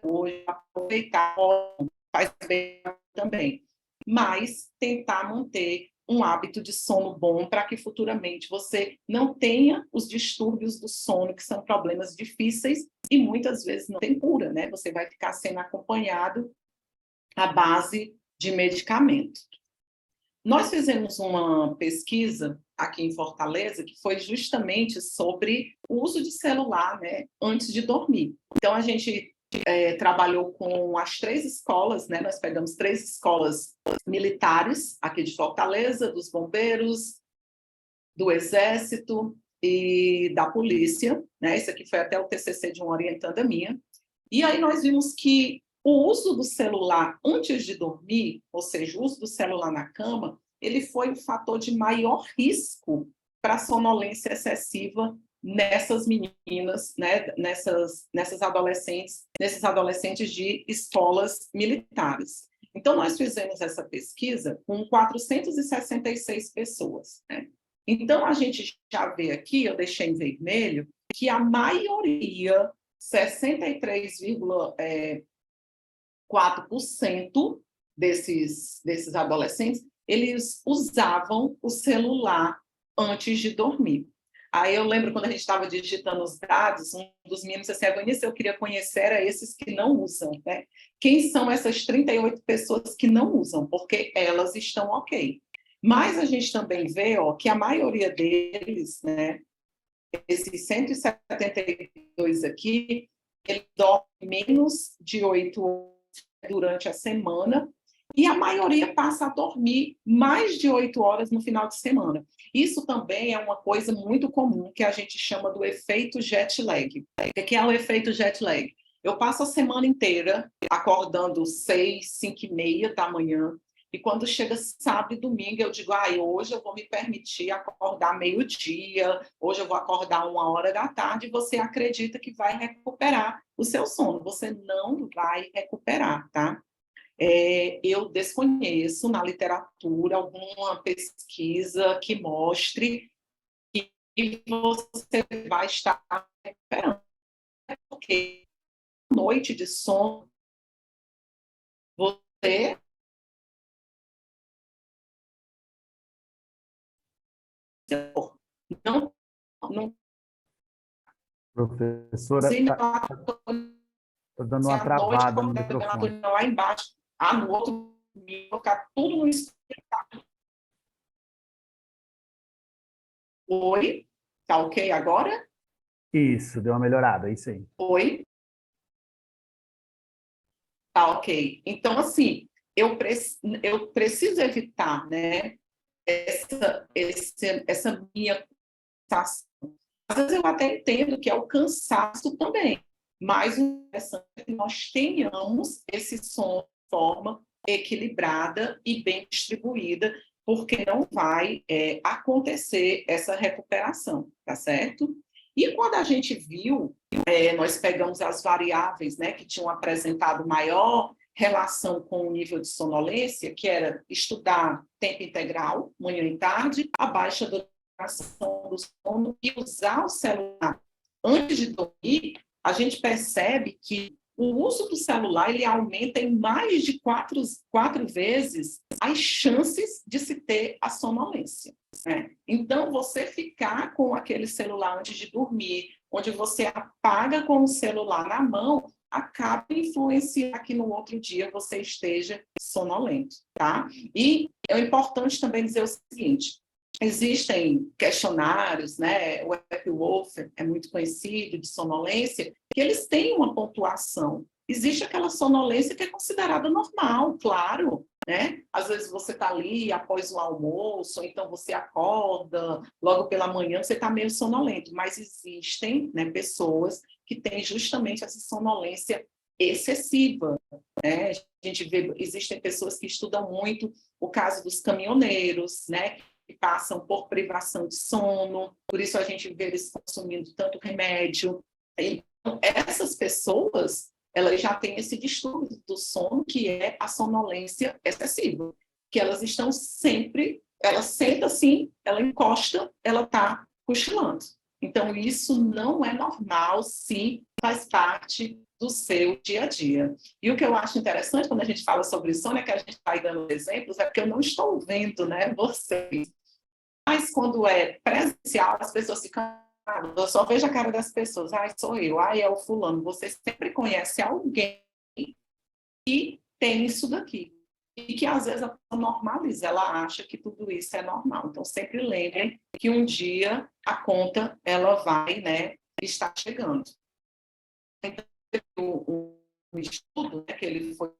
hoje, aproveitar, faz bem também, mas tentar manter um hábito de sono bom para que futuramente você não tenha os distúrbios do sono, que são problemas difíceis e muitas vezes não tem cura, né? Você vai ficar sendo acompanhado à base de medicamento. Nós fizemos uma pesquisa aqui em Fortaleza que foi justamente sobre o uso de celular, né, antes de dormir. Então, a gente trabalhou com as 3 escolas, né? Nós pegamos 3 escolas militares aqui de Fortaleza, dos bombeiros, do Exército e da polícia, né? Esse aqui foi até o TCC de uma orientanda minha. E aí nós vimos que o uso do celular antes de dormir, ou seja, o uso do celular na cama, ele foi o fator de maior risco para a sonolência excessiva nessas meninas, né, nesses adolescentes de escolas militares. Então, nós fizemos essa pesquisa com 466 pessoas, né? Então, a gente já vê aqui, eu deixei em vermelho, que a maioria, 63,4% desses adolescentes, eles usavam o celular antes de dormir. Aí eu lembro quando a gente estava digitando os dados, um dos meninos disse assim, Eunice, eu queria conhecer era esses que não usam, né? Quem são essas 38 pessoas que não usam? Porque elas estão ok. Mas a gente também vê que a maioria deles, né, esses 172 aqui, ele dorme menos de 8 horas durante a semana, e a maioria passa a dormir mais de 8 horas no final de semana. Isso também é uma coisa muito comum, que a gente chama do efeito jet lag. O que é o efeito jet lag? Eu passo a semana inteira acordando 6, 5 e meia da manhã, e quando chega sábado e domingo, eu digo, hoje eu vou me permitir acordar meio-dia, hoje eu vou acordar 1 hora da tarde, e você acredita que vai recuperar o seu sono. Você não vai recuperar, tá? Eu desconheço na literatura alguma pesquisa que mostre que você vai estar recuperando. Porque noite de sono, você não Professora, está dando uma travada no microfone. Lá embaixo, no outro nível, ficar tudo no escuro. Oi? Tá ok agora? Isso, deu uma melhorada, isso aí. Oi? Tá ok. Então, assim, eu preciso evitar, né, essa minha cansaço. Às vezes eu até entendo que é o cansaço também, mas o interessante é que nós tenhamos esse sono de forma equilibrada e bem distribuída, porque não vai acontecer essa recuperação, tá certo? E quando a gente viu, nós pegamos as variáveis, né, que tinham apresentado maior relação com o nível de sonolência, que era estudar tempo integral, manhã e tarde, a baixa duração do sono e usar o celular antes de dormir, a gente percebe que o uso do celular ele aumenta em mais de quatro vezes as chances de se ter a sonolência. Né? Então, você ficar com aquele celular antes de dormir, onde você apaga com o celular na mão, acaba influenciando que no outro dia você esteja sonolento, tá? E é importante também dizer o seguinte, existem questionários, né? O Epworth é muito conhecido, de sonolência, que eles têm uma pontuação. Existe aquela sonolência que é considerada normal, claro, né? Às vezes você está ali após o almoço, ou então você acorda, logo pela manhã você está meio sonolento, mas existem, né, pessoas que têm justamente essa sonolência excessiva, né? A gente vê, existem pessoas que estudam muito o caso dos caminhoneiros, né? Que passam por privação de sono, por isso a gente vê eles consumindo tanto remédio. Então, essas pessoas, elas já têm esse distúrbio do sono, que é a sonolência excessiva, que elas estão sempre, ela senta assim, ela encosta, ela está cochilando. Então, isso não é normal se faz parte do seu dia a dia. E o que eu acho interessante quando a gente fala sobre sono é que a gente vai dando exemplos, é porque eu não estou vendo, né, vocês. Mas quando é presencial, as pessoas ficam, eu só vejo a cara das pessoas, sou eu, é o fulano. Você sempre conhece alguém que tem isso daqui. E que às vezes a pessoa normaliza, ela acha que tudo isso é normal. Então, sempre lembrem que um dia a conta, ela vai, né, estar chegando. Então, um estudo, né, que ele foi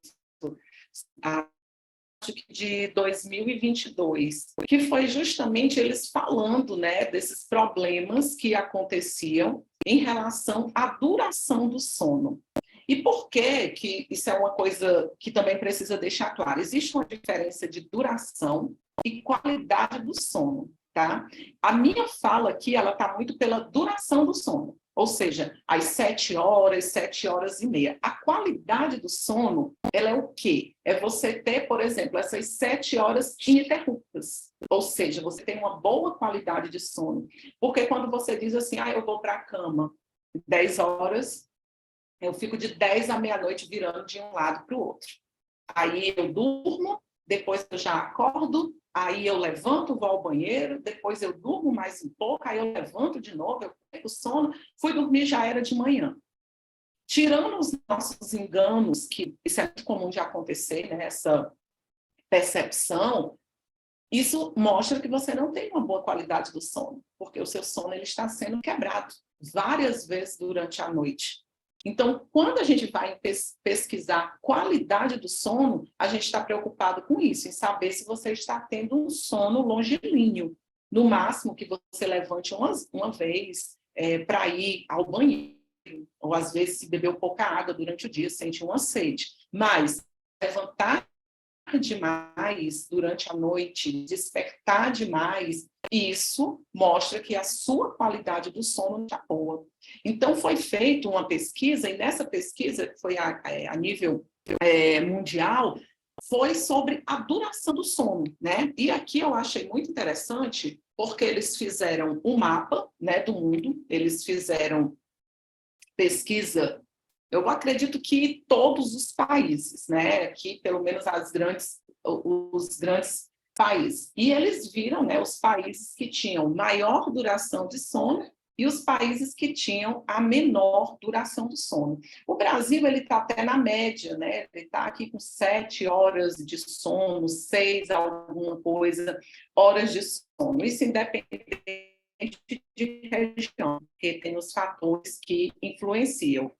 acho que de 2022, que foi justamente eles falando, né, desses problemas que aconteciam em relação à duração do sono. E por que isso é uma coisa que também precisa deixar claro? Existe uma diferença de duração e qualidade do sono, tá? A minha fala aqui, ela está muito pela duração do sono, ou seja, às 7 horas, 7 horas e meia. A qualidade do sono, ela é o quê? É você ter, por exemplo, essas 7 horas ininterruptas, ou seja, você tem uma boa qualidade de sono. Porque quando você diz assim, eu vou para a cama 10 horas, eu fico de 10 à meia-noite virando de um lado para o outro. Aí eu durmo, depois eu já acordo, aí eu levanto, vou ao banheiro, depois eu durmo mais um pouco, aí eu levanto de novo, eu pego sono, fui dormir, já era de manhã. Tirando os nossos enganos, que isso é muito comum de acontecer, né, essa percepção, isso mostra que você não tem uma boa qualidade do sono, porque o seu sono ele está sendo quebrado várias vezes durante a noite. Então, quando a gente vai pesquisar qualidade do sono, a gente está preocupado com isso, em saber se você está tendo um sono longilíneo. No máximo que você levante uma vez para ir ao banheiro, ou às vezes se bebeu pouca água durante o dia, sente uma sede. Mas levantar demais durante a noite, despertar demais, isso mostra que a sua qualidade do sono está boa. Então, foi feita uma pesquisa, e nessa pesquisa, que foi a nível mundial, foi sobre a duração do sono, né? E aqui eu achei muito interessante, porque eles fizeram um mapa, né, do mundo, eles fizeram pesquisa, eu acredito que todos os países, né, aqui pelo menos os grandes países, e eles viram, né, os países que tinham maior duração de sono e os países que tinham a menor duração do sono. O Brasil, ele está até na média, né, ele está aqui com 7 horas de sono, 6 alguma coisa, horas de sono, isso independente de região, porque tem os fatores que influenciam.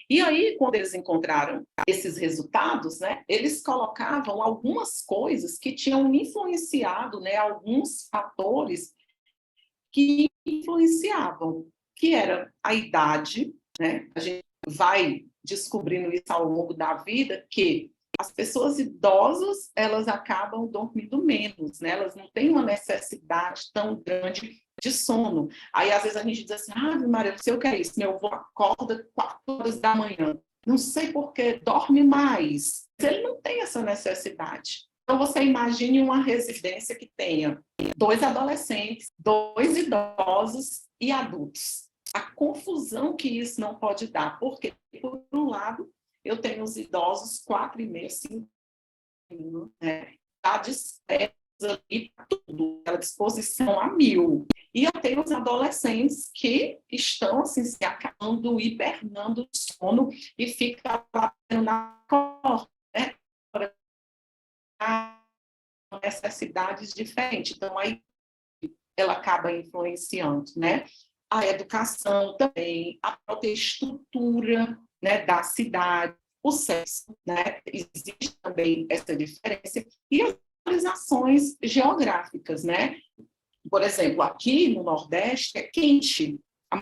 E aí, quando eles encontraram esses resultados, né, eles colocavam algumas coisas que tinham influenciado, né, alguns fatores que influenciavam, que era a idade, né, a gente vai descobrindo isso ao longo da vida, que as pessoas idosas, elas acabam dormindo menos, né, elas não têm uma necessidade tão grande de de sono. Aí, às vezes, a gente diz assim, Maria, não sei o que é isso, meu avô acorda 4 horas da manhã, não sei por que, dorme mais. Ele não tem essa necessidade. Então, você imagine uma residência que tenha 2 adolescentes, 2 idosos e adultos. A confusão que isso não pode dar, porque, por um lado, eu tenho os idosos 4,5, 5 anos, né? Tá despesa ali para tudo, à disposição a 1000. E eu tenho os adolescentes que estão assim, se acabando, hibernando de sono e ficam lá na corda, né? Necessidades diferentes. Então, aí ela acaba influenciando, né? A educação também, a própria estrutura, né, da cidade, o sexo, né? Existe também essa diferença. E as localizações geográficas, né? Por exemplo, aqui no Nordeste é quente. A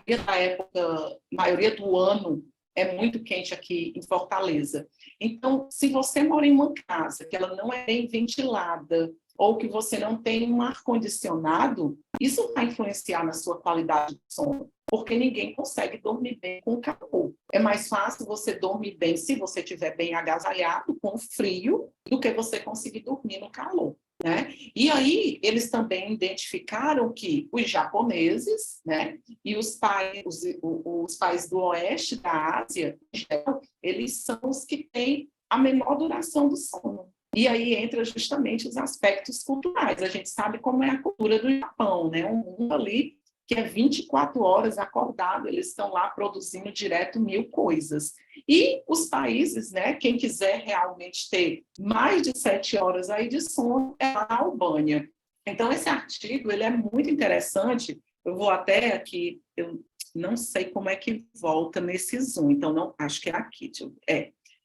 maioria do ano é muito quente aqui em Fortaleza. Então, se você mora em uma casa que ela não é bem ventilada ou que você não tem um ar-condicionado, isso vai influenciar na sua qualidade de sono, porque ninguém consegue dormir bem com calor. É mais fácil você dormir bem se você estiver bem agasalhado, com frio, do que você conseguir dormir no calor. Né? E aí, eles também identificaram que os japoneses, né, e os países do oeste da Ásia, eles são os que têm a menor duração do sono. E aí entra justamente os aspectos culturais. A gente sabe como é a cultura do Japão, né? Um mundo ali que é 24 horas acordado, eles estão lá produzindo direto 1000 coisas. E os países, né, quem quiser realmente ter mais de 7 horas aí de sono, é a Albânia. Então, esse artigo, ele é muito interessante. Eu vou até aqui, eu não sei como é que volta nesse Zoom, então, não, acho que é aqui.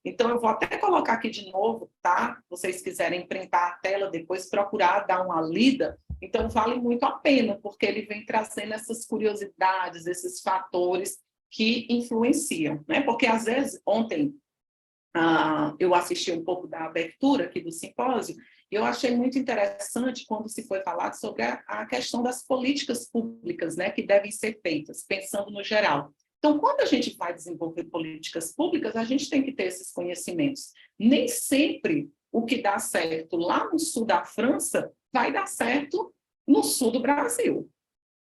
Então, eu vou até colocar aqui de novo, tá? Se vocês quiserem printar a tela, depois procurar dar uma lida. Então, vale muito a pena, porque ele vem trazendo essas curiosidades, esses fatores que influenciam, né? Porque, às vezes, ontem eu assisti um pouco da abertura aqui do simpósio e eu achei muito interessante quando se foi falado sobre a questão das políticas públicas, né, que devem ser feitas, pensando no geral. Então, quando a gente vai desenvolver políticas públicas, a gente tem que ter esses conhecimentos. Nem sempre o que dá certo lá no sul da França vai dar certo no sul do Brasil,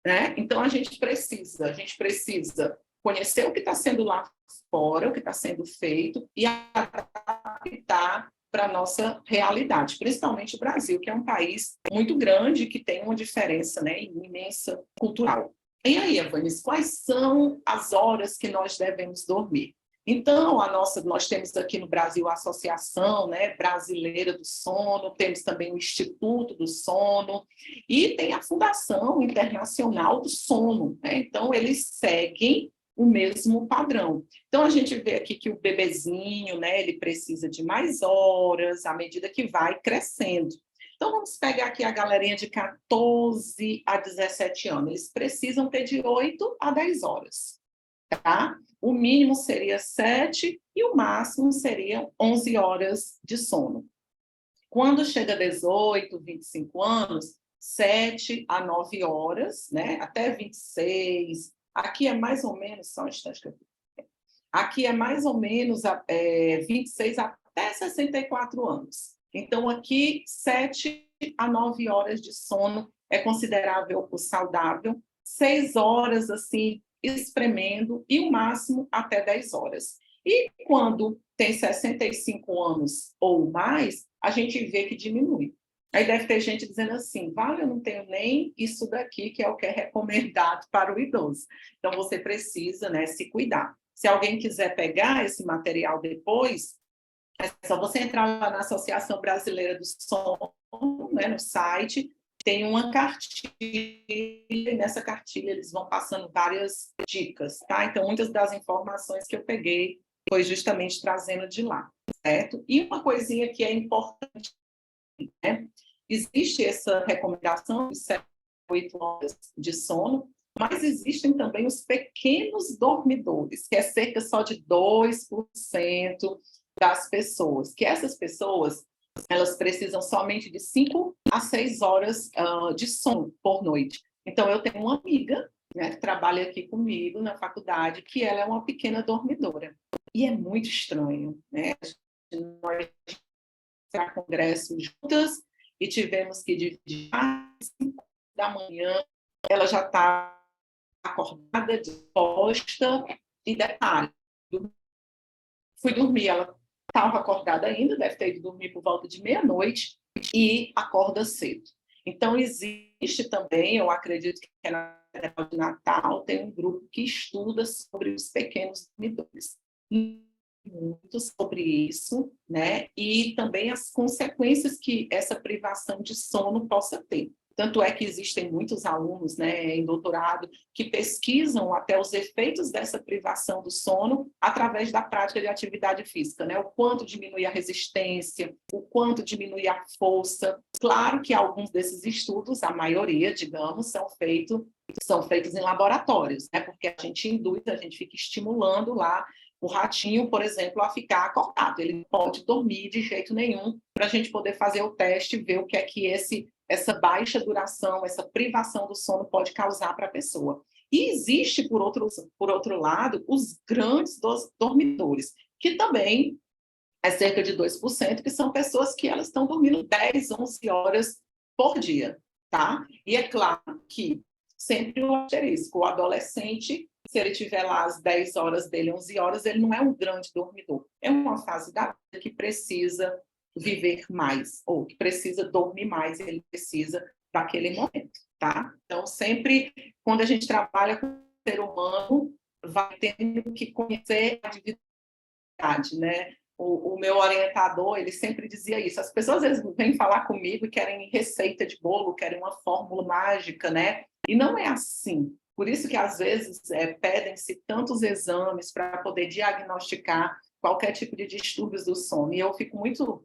né? Então, a gente precisa conhecer o que está sendo lá fora, o que está sendo feito e adaptar para a nossa realidade, principalmente o Brasil, que é um país muito grande, que tem uma diferença, né, imensa cultural. E aí, Evanes, quais são as horas que nós devemos dormir? Então, nós temos aqui no Brasil a Associação, né, Brasileira do Sono, temos também o Instituto do Sono e tem a Fundação Internacional do Sono, né? Então, eles seguem o mesmo padrão. Então, a gente vê aqui que o bebezinho, né, ele precisa de mais horas à medida que vai crescendo. Então, vamos pegar aqui a galerinha de 14 a 17 anos. Eles precisam ter de 8 a 10 horas, tá? O mínimo seria 7 e o máximo seria 11 horas de sono. Quando chega a 18, 25 anos, 7 a 9 horas, né? Até 26. Aqui é mais ou menos, só um instante que eu... Aqui é mais ou menos 26 até 64 anos. Então, aqui, 7 a 9 horas de sono é considerável o saudável, 6 horas, assim, espremendo, e o máximo até 10 horas. E quando tem 65 anos ou mais, a gente vê que diminui. Aí deve ter gente dizendo assim, vale, eu não tenho nem isso daqui, que é o que é recomendado para o idoso. Então, você precisa, né, se cuidar. Se alguém quiser pegar esse material depois, é só você entrar lá na Associação Brasileira do Sono, né, no site, tem uma cartilha, e nessa cartilha eles vão passando várias dicas, tá? Então, muitas das informações que eu peguei foi justamente trazendo de lá, certo? E uma coisinha que é importante, né? Existe essa recomendação de 7 a 8 horas de sono, mas existem também os pequenos dormidores, que é cerca só de 2% das pessoas, que essas pessoas, elas precisam somente de 5 a 6 horas de sono por noite. Então, eu tenho uma amiga, né, que trabalha aqui comigo na faculdade, que ela é uma pequena dormidora. E é muito estranho, né? Nós para congresso juntas e tivemos que dividir às 5 da manhã. Ela já está acordada, disposta, e detalhe, fui dormir, ela estava acordada ainda, deve ter ido dormir por volta de meia-noite, e acorda cedo. Então, existe também, eu acredito que na Federal de Natal tem um grupo que estuda sobre os pequenos dormidores. Muito sobre isso, né? E também as consequências que essa privação de sono possa ter. Tanto é que existem muitos alunos, né, em doutorado que pesquisam até os efeitos dessa privação do sono através da prática de atividade física, né? O quanto diminui a resistência, o quanto diminui a força. Claro que alguns desses estudos, a maioria, digamos, são feitos em laboratórios, né? Porque a gente induz, a gente fica estimulando lá o ratinho, por exemplo, a ficar acordado. Ele não pode dormir de jeito nenhum para a gente poder fazer o teste e ver o que é que essa baixa duração, essa privação do sono pode causar para a pessoa. E existe, por outro lado, os grandes dormidores, que também é cerca de 2%, que são pessoas que elas estão dormindo 10, 11 horas por dia, tá? E é claro que sempre o asterisco, o adolescente, se ele tiver lá às 10 horas dele, 11 horas, ele não é um grande dormidor. É uma fase da vida que precisa viver mais, ou que precisa dormir mais, ele precisa daquele momento, tá? Então, sempre, quando a gente trabalha com o ser humano, vai tendo que conhecer a divindade, né? O meu orientador, ele sempre dizia isso. As pessoas, às vezes, vêm falar comigo e querem receita de bolo, querem uma fórmula mágica, né? E não é assim. Por isso que, às vezes, pedem-se tantos exames para poder diagnosticar qualquer tipo de distúrbios do sono. E eu fico muito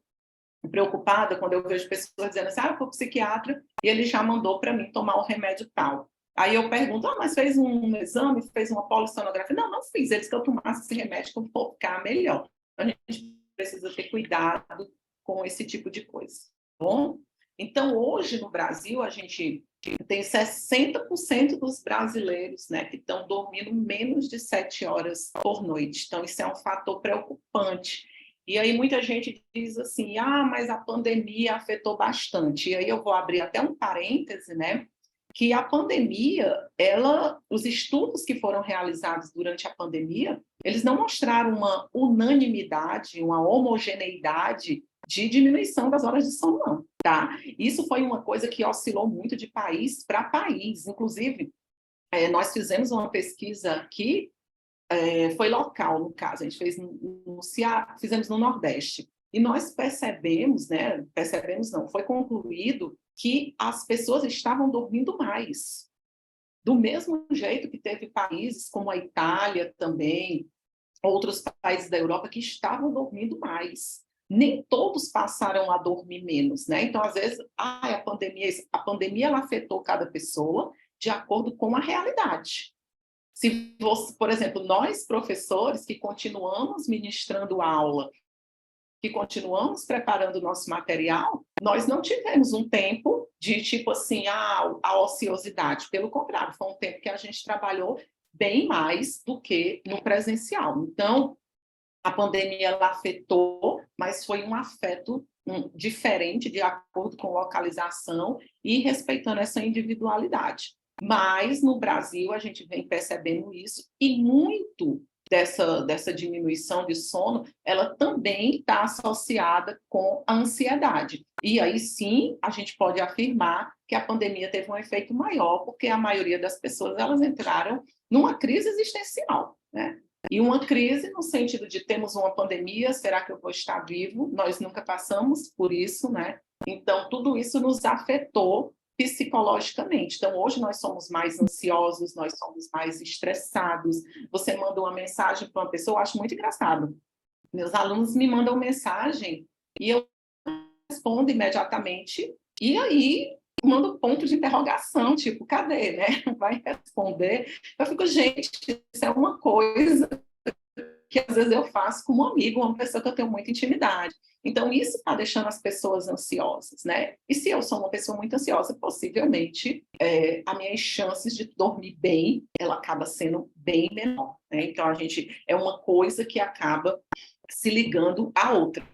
preocupada quando eu vejo pessoas dizendo assim, eu fui psiquiatra e ele já mandou para mim tomar o remédio tal. Aí eu pergunto, mas fez um exame, fez uma polissonografia? Não, não fiz. Eles que eu tomasse esse remédio que eu vou ficar melhor. Então, a gente precisa ter cuidado com esse tipo de coisa. Bom? Então, hoje no Brasil, a gente tem 60% dos brasileiros, né, que estão dormindo menos de 7 horas por noite. Então, isso é um fator preocupante. E aí muita gente diz assim, mas a pandemia afetou bastante. E aí eu vou abrir até um parêntese, né, que a pandemia, os estudos que foram realizados durante a pandemia, eles não mostraram uma unanimidade, uma homogeneidade de diminuição das horas de sono, não, tá? Isso foi uma coisa que oscilou muito de país para país. Inclusive, nós fizemos uma pesquisa aqui, foi local, no caso, a gente fez no Ceará, fizemos no Nordeste. E nós percebemos, né? Percebemos não, foi concluído que as pessoas estavam dormindo mais. Do mesmo jeito que teve países como a Itália também, outros países da Europa que estavam dormindo mais. Nem todos passaram a dormir menos, né? Então, às vezes, a pandemia ela afetou cada pessoa de acordo com a realidade. Se você, por exemplo, nós professores que continuamos ministrando aula, que continuamos preparando o nosso material, nós não tivemos um tempo de, tipo assim, a ociosidade. Pelo contrário, foi um tempo que a gente trabalhou bem mais do que no presencial. Então, a pandemia ela afetou, mas foi um afeto diferente de acordo com localização e respeitando essa individualidade. Mas, no Brasil, a gente vem percebendo isso e muito dessa diminuição de sono, ela também está associada com a ansiedade. E aí, sim, a gente pode afirmar que a pandemia teve um efeito maior, porque a maioria das pessoas elas entraram numa crise existencial, né? E uma crise no sentido de temos uma pandemia, será que eu vou estar vivo? Nós nunca passamos por isso, né? Então, tudo isso nos afetou psicologicamente. Então, hoje nós somos mais ansiosos, nós somos mais estressados. Você manda uma mensagem para uma pessoa, eu acho muito engraçado. Meus alunos me mandam mensagem e eu respondo imediatamente, e aí mando ponto de interrogação, tipo, cadê, né? Vai responder? Eu fico, gente, isso é uma coisa que às vezes eu faço com um amigo, uma pessoa que eu tenho muita intimidade. Então, isso está deixando as pessoas ansiosas, né? E se eu sou uma pessoa muito ansiosa, possivelmente as minhas chances de dormir bem, ela acaba sendo bem menor, né? Então, é uma coisa que acaba se ligando à outra.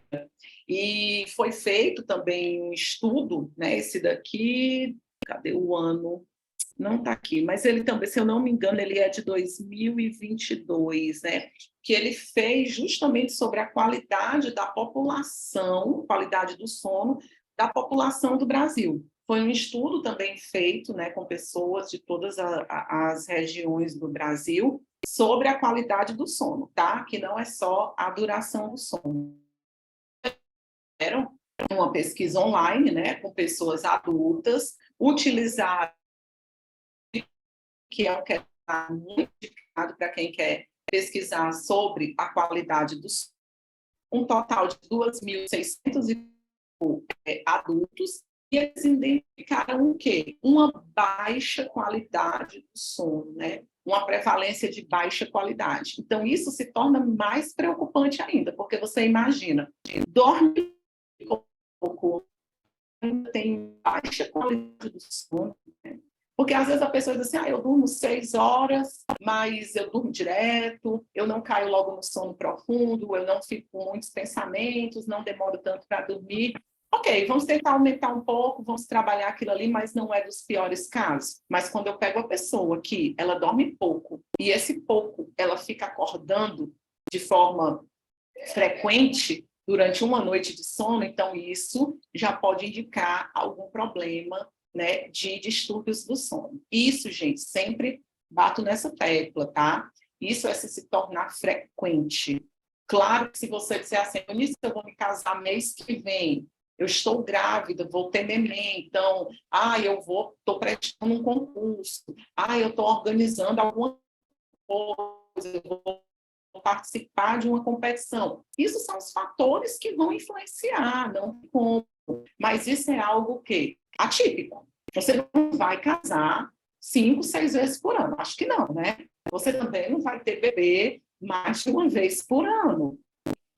E foi feito também um estudo, né? Esse daqui, cadê o ano? Não está aqui, mas ele também, se eu não me engano, ele é de 2022, né? Que ele fez justamente sobre a qualidade da população, qualidade do sono da população do Brasil. Foi um estudo também feito, né, com pessoas de todas as regiões do Brasil sobre a qualidade do sono, tá? Que não é só a duração do sono. Era uma pesquisa online, né, com pessoas adultas, utilizaram, que é um que é muito indicado para quem quer pesquisar sobre a qualidade do sono, um total de 2.600 adultos, e eles identificaram o quê? Uma baixa qualidade do sono, né? Uma prevalência de baixa qualidade. Então, isso se torna mais preocupante ainda, porque você imagina, dorme pouco, tem baixa qualidade do sono, né? Porque às vezes a pessoa diz assim, eu durmo 6 horas, mas eu durmo direto, eu não caio logo no sono profundo, eu não fico com muitos pensamentos, não demoro tanto para dormir. Ok, vamos tentar aumentar um pouco, vamos trabalhar aquilo ali, mas não é dos piores casos. Mas quando eu pego a pessoa que ela dorme pouco, e esse pouco ela fica acordando de forma frequente durante uma noite de sono, então isso já pode indicar algum problema, né, de distúrbios do sono. Isso, gente, sempre bato nessa tecla, tá? Isso é se tornar frequente. Claro que se você disser assim, eu vou me casar mês que vem, eu estou grávida, vou ter neném, então, estou prestando um concurso, eu estou organizando alguma coisa, eu vou participar de uma competição. Isso são os fatores que vão influenciar, não como. Mas isso é algo que atípico. Você não vai casar 5, 6 vezes por ano. Acho que não, né? Você também não vai ter bebê mais de uma vez por ano.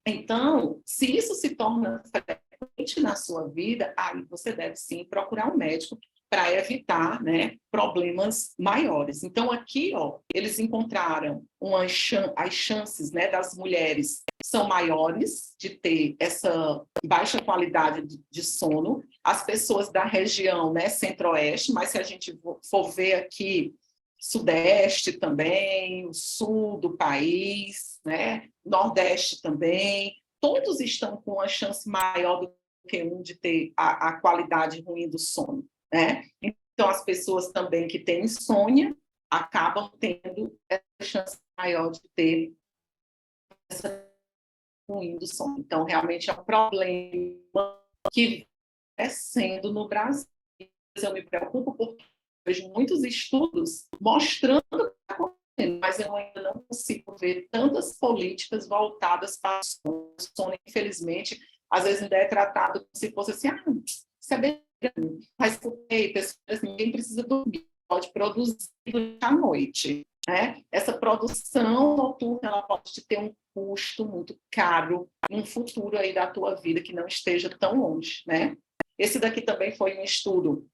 Então, se isso se torna frequente na sua vida, aí você deve sim procurar um médico para evitar, né, problemas maiores. Então, aqui, eles encontraram as chances, né, das mulheres são maiores de ter essa baixa qualidade de sono. As pessoas da região, né, centro-oeste, mas se a gente for ver aqui, sudeste também, o sul do país, né, nordeste também, todos estão com uma chance maior do que um de ter a qualidade ruim do sono, né? Então, as pessoas também que têm insônia acabam tendo essa chance maior de ter essa ruim do sono. Então, realmente é um problema que é sendo no Brasil. Eu me preocupo porque vejo muitos estudos mostrando o que está acontecendo, mas eu ainda não consigo ver tantas políticas voltadas para o sono. O sono, infelizmente, às vezes ainda é tratado como se fosse assim, isso é bem grande, mas porque pessoas, ninguém precisa dormir, pode produzir durante a noite, né? Essa produção noturna, ela pode ter um custo muito caro no futuro aí da tua vida, que não esteja tão longe, né? Esse daqui também foi um estudo.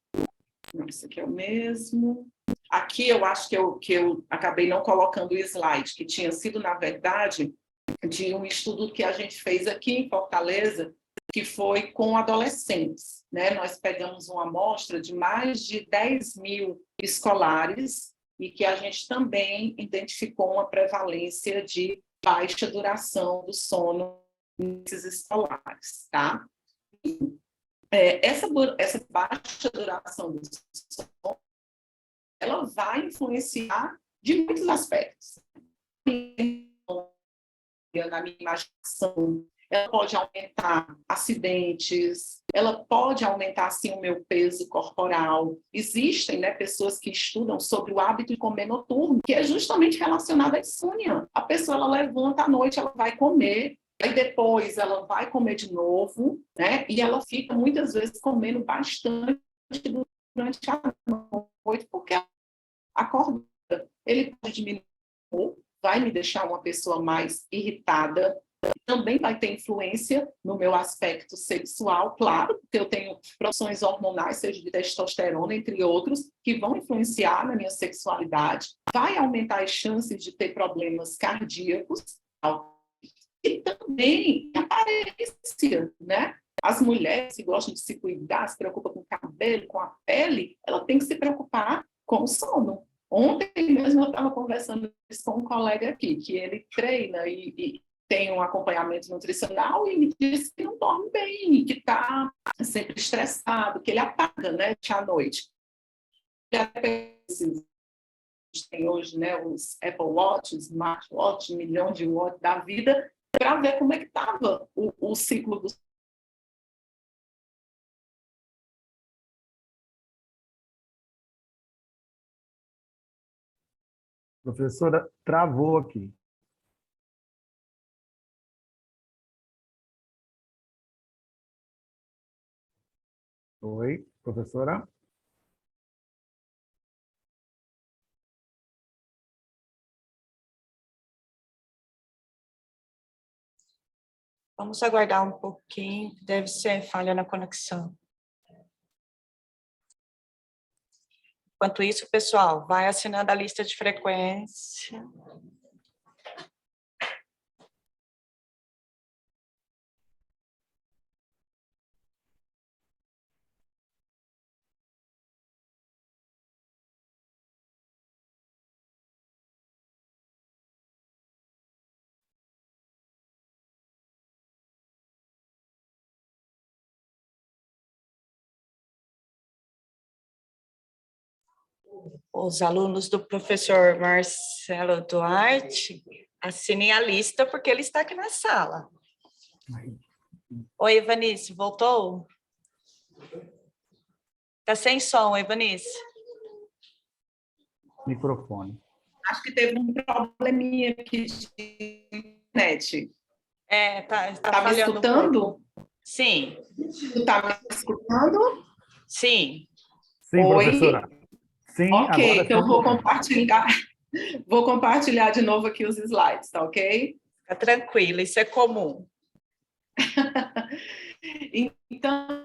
Não, esse aqui é o mesmo. Aqui eu acho que eu acabei não colocando o slide, que tinha sido, na verdade, de um estudo que a gente fez aqui em Fortaleza, que foi com adolescentes, né? Nós pegamos uma amostra de mais de 10.000 escolares e que a gente também identificou uma prevalência de baixa duração do sono nesses escolares, tá? Essa baixa duração do sono, ela vai influenciar de muitos aspectos. Na minha imaginação, ela pode aumentar acidentes, ela pode aumentar, assim, o meu peso corporal. Existem, né, pessoas que estudam sobre o hábito de comer noturno, que é justamente relacionado à insônia. A pessoa, ela levanta à noite, ela vai comer, aí depois ela vai comer de novo, né? E ela fica muitas vezes comendo bastante durante a noite, porque acorda. Ele pode diminuir vai me deixar uma pessoa mais irritada, também vai ter influência no meu aspecto sexual, claro, porque eu tenho produções hormonais, seja de testosterona, entre outros, que vão influenciar na minha sexualidade, vai aumentar as chances de ter problemas cardíacos, e também a aparência, né? As mulheres que gostam de se cuidar, se preocupam com o cabelo, com a pele, ela tem que se preocupar com o sono. Ontem mesmo eu estava conversando isso com um colega aqui, que ele treina e tem um acompanhamento nutricional e me disse que não dorme bem, que está sempre estressado, que ele apaga, né, à noite. Tem hoje, né, os Apple Watch, Smartwatch, milhão de watts da vida, para ver como é que estava o ciclo do. Professora, travou aqui. Oi, professora? Vamos aguardar um pouquinho, deve ser falha na conexão. Enquanto isso, pessoal, vai assinando a lista de frequência. Os alunos do professor Marcelo Duarte, assinem a lista, porque ele está aqui na sala. Oi, Evanice, voltou? Está sem som, Evanice. Microfone. Acho que teve um probleminha aqui de internet. Tá Tá me falhando escutando? um pouco. Sim. Tu tá me escutando? Sim. Sim, Oi? professora. Sim, Ok, agora então sim. vou compartilhar de novo aqui os slides, tá ok? Fica tranquila, isso é comum. Então,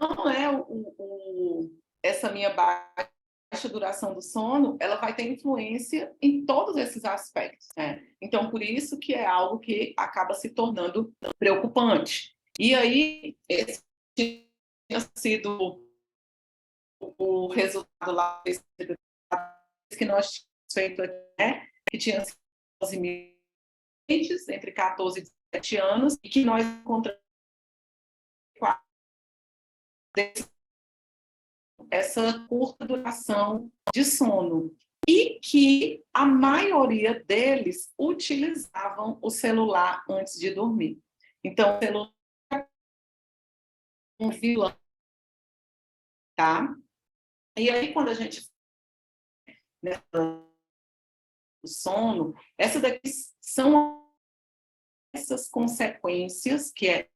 essa minha baixa duração do sono, ela vai ter influência em todos esses aspectos, né? Então, por isso que é algo que acaba se tornando preocupante. E aí, esse tinha sido o resultado lá que nós tínhamos feito aqui, né? Que tinha 12 mil entre 14 e 17 anos, e que nós encontramos essa curta duração de sono, e que a maioria deles utilizavam o celular antes de dormir. Então, o celular é um vilão, tá? E aí, quando a gente o sono, essas daqui são essas consequências, que é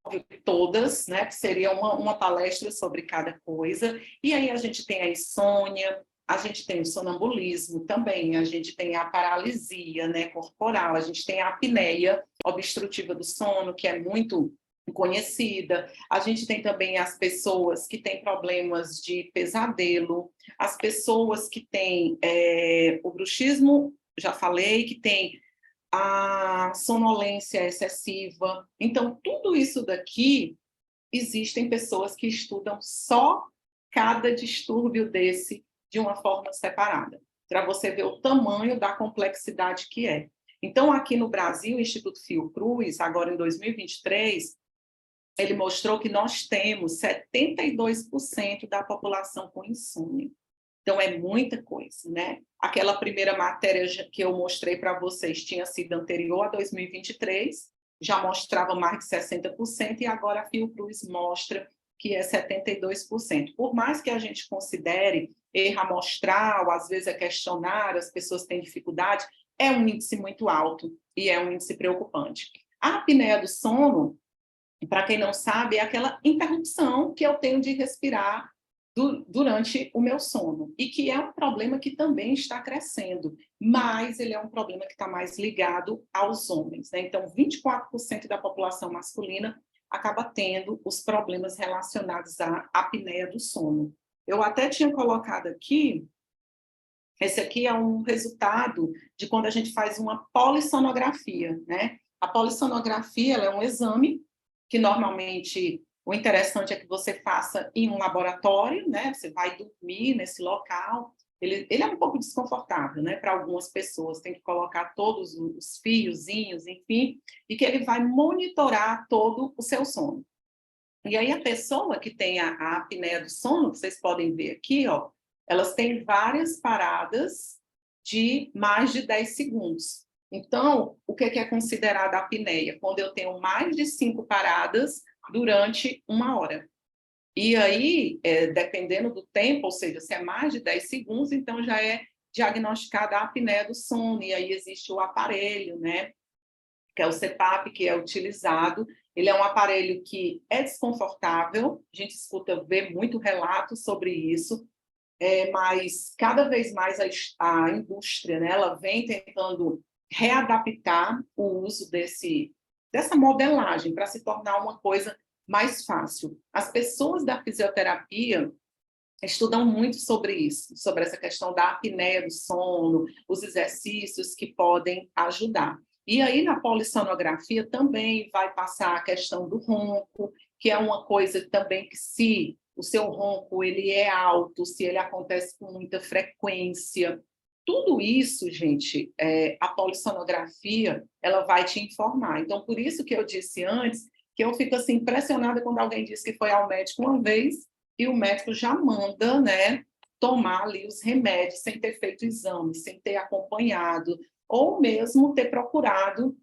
todas, né, que seria uma palestra sobre cada coisa, e aí a gente tem a insônia, a gente tem o sonambulismo também, a gente tem a paralisia, né, corporal, a gente tem a apneia obstrutiva do sono, que é muito conhecida, a gente tem também as pessoas que têm problemas de pesadelo, as pessoas que têm o bruxismo, já falei, que tem a sonolência excessiva. Então, tudo isso daqui, existem pessoas que estudam só cada distúrbio desse de uma forma separada, para você ver o tamanho da complexidade que é. Então, aqui no Brasil, o Instituto Fiocruz, agora em 2023, ele mostrou que nós temos 72% da população com insônia. Então, é muita coisa, né? Aquela primeira matéria que eu mostrei para vocês tinha sido anterior a 2023, já mostrava mais de 60%, e agora a Fiocruz mostra que é 72%. Por mais que a gente considere erro amostral, às vezes é questionário, as pessoas têm dificuldade, é um índice muito alto e é um índice preocupante. A apneia do sono, para quem não sabe, é aquela interrupção que eu tenho de respirar durante o meu sono, e que é um problema que também está crescendo, mas ele é um problema que está mais ligado aos homens, né? Então, 24% da população masculina acaba tendo os problemas relacionados à apneia do sono. Eu até tinha colocado aqui, esse aqui é um resultado de quando a gente faz uma polissonografia, né? A polissonografia, ela é um exame que normalmente o interessante é que você faça em um laboratório, né? Você vai dormir nesse local. Ele é um pouco desconfortável, né? Para algumas pessoas, tem que colocar todos os fiozinhos, enfim, e que ele vai monitorar todo o seu sono. E aí a pessoa que tem a apneia do sono, que vocês podem ver aqui, ó, elas têm várias paradas de mais de 10 segundos. Então, o que é considerado apneia? Quando eu tenho mais de 5 paradas durante 1 hora. E aí, dependendo do tempo, ou seja, se é mais de 10 segundos, então já é diagnosticada a apneia do sono, e aí existe o aparelho, né? Que é o CPAP, que é utilizado. Ele é um aparelho que é desconfortável, a gente vê muito relato sobre isso, mas cada vez mais a indústria, né, ela vem tentando readaptar o uso dessa modelagem para se tornar uma coisa mais fácil. As pessoas da fisioterapia estudam muito sobre isso, sobre essa questão da apneia do sono, os exercícios que podem ajudar. E aí, na polissonografia, também vai passar a questão do ronco, que é uma coisa também que, se o seu ronco ele é alto, se ele acontece com muita frequência, tudo isso, gente, a polissonografia, ela vai te informar. Então, por isso que eu disse antes, que eu fico assim, impressionada quando alguém diz que foi ao médico uma vez e o médico já manda, né, tomar ali os remédios sem ter feito exame, sem ter acompanhado, ou mesmo ter procurado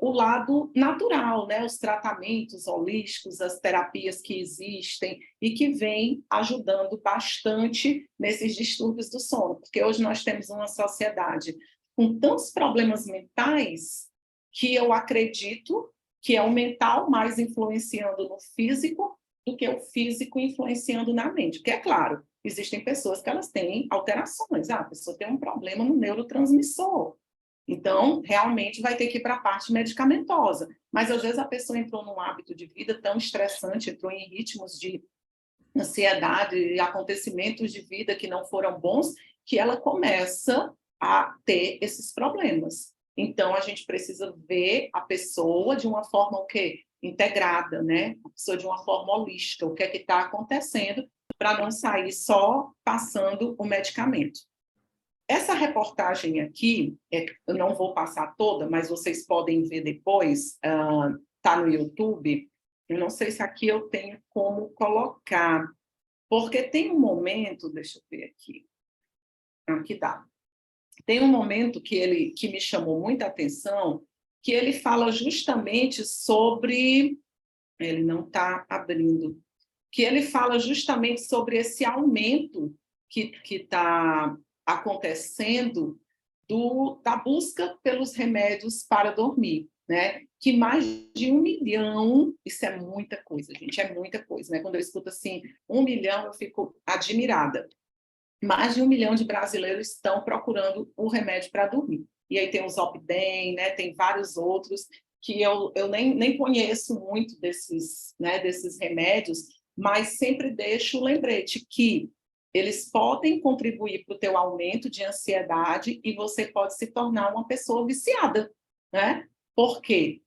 o lado natural, né? Os tratamentos holísticos, as terapias que existem e que vêm ajudando bastante nesses distúrbios do sono, porque hoje nós temos uma sociedade com tantos problemas mentais que eu acredito que é o mental mais influenciando no físico do que o físico influenciando na mente, porque, é claro, existem pessoas que elas têm alterações, a pessoa tem um problema no neurotransmissor, então, realmente vai ter que ir para a parte medicamentosa. Mas, às vezes, a pessoa entrou num hábito de vida tão estressante, entrou em ritmos de ansiedade e acontecimentos de vida que não foram bons, que ela começa a ter esses problemas. Então, a gente precisa ver a pessoa de uma forma o quê? Integrada, né? A pessoa de uma forma holística, o que é que está acontecendo, para não sair só passando o medicamento. Essa reportagem aqui, eu não vou passar toda, mas vocês podem ver depois, está no YouTube. Eu não sei se aqui eu tenho como colocar, porque tem um momento, deixa eu ver aqui, aqui dá. Tem um momento que me chamou muita atenção, que ele fala justamente sobre, ele não está abrindo, que ele fala justamente sobre esse aumento que está acontecendo da busca pelos remédios para dormir, né? Que mais de 1 milhão, isso é muita coisa, gente, é muita coisa, né? Quando eu escuto assim, 1 milhão, eu fico admirada. Mais de 1 milhão de brasileiros estão procurando o remédio para dormir. E aí tem o Zolpidem, né? Tem vários outros que eu nem conheço muito desses remédios, mas sempre deixo o lembrete que eles podem contribuir para o teu aumento de ansiedade e você pode se tornar uma pessoa viciada, né? Por quê?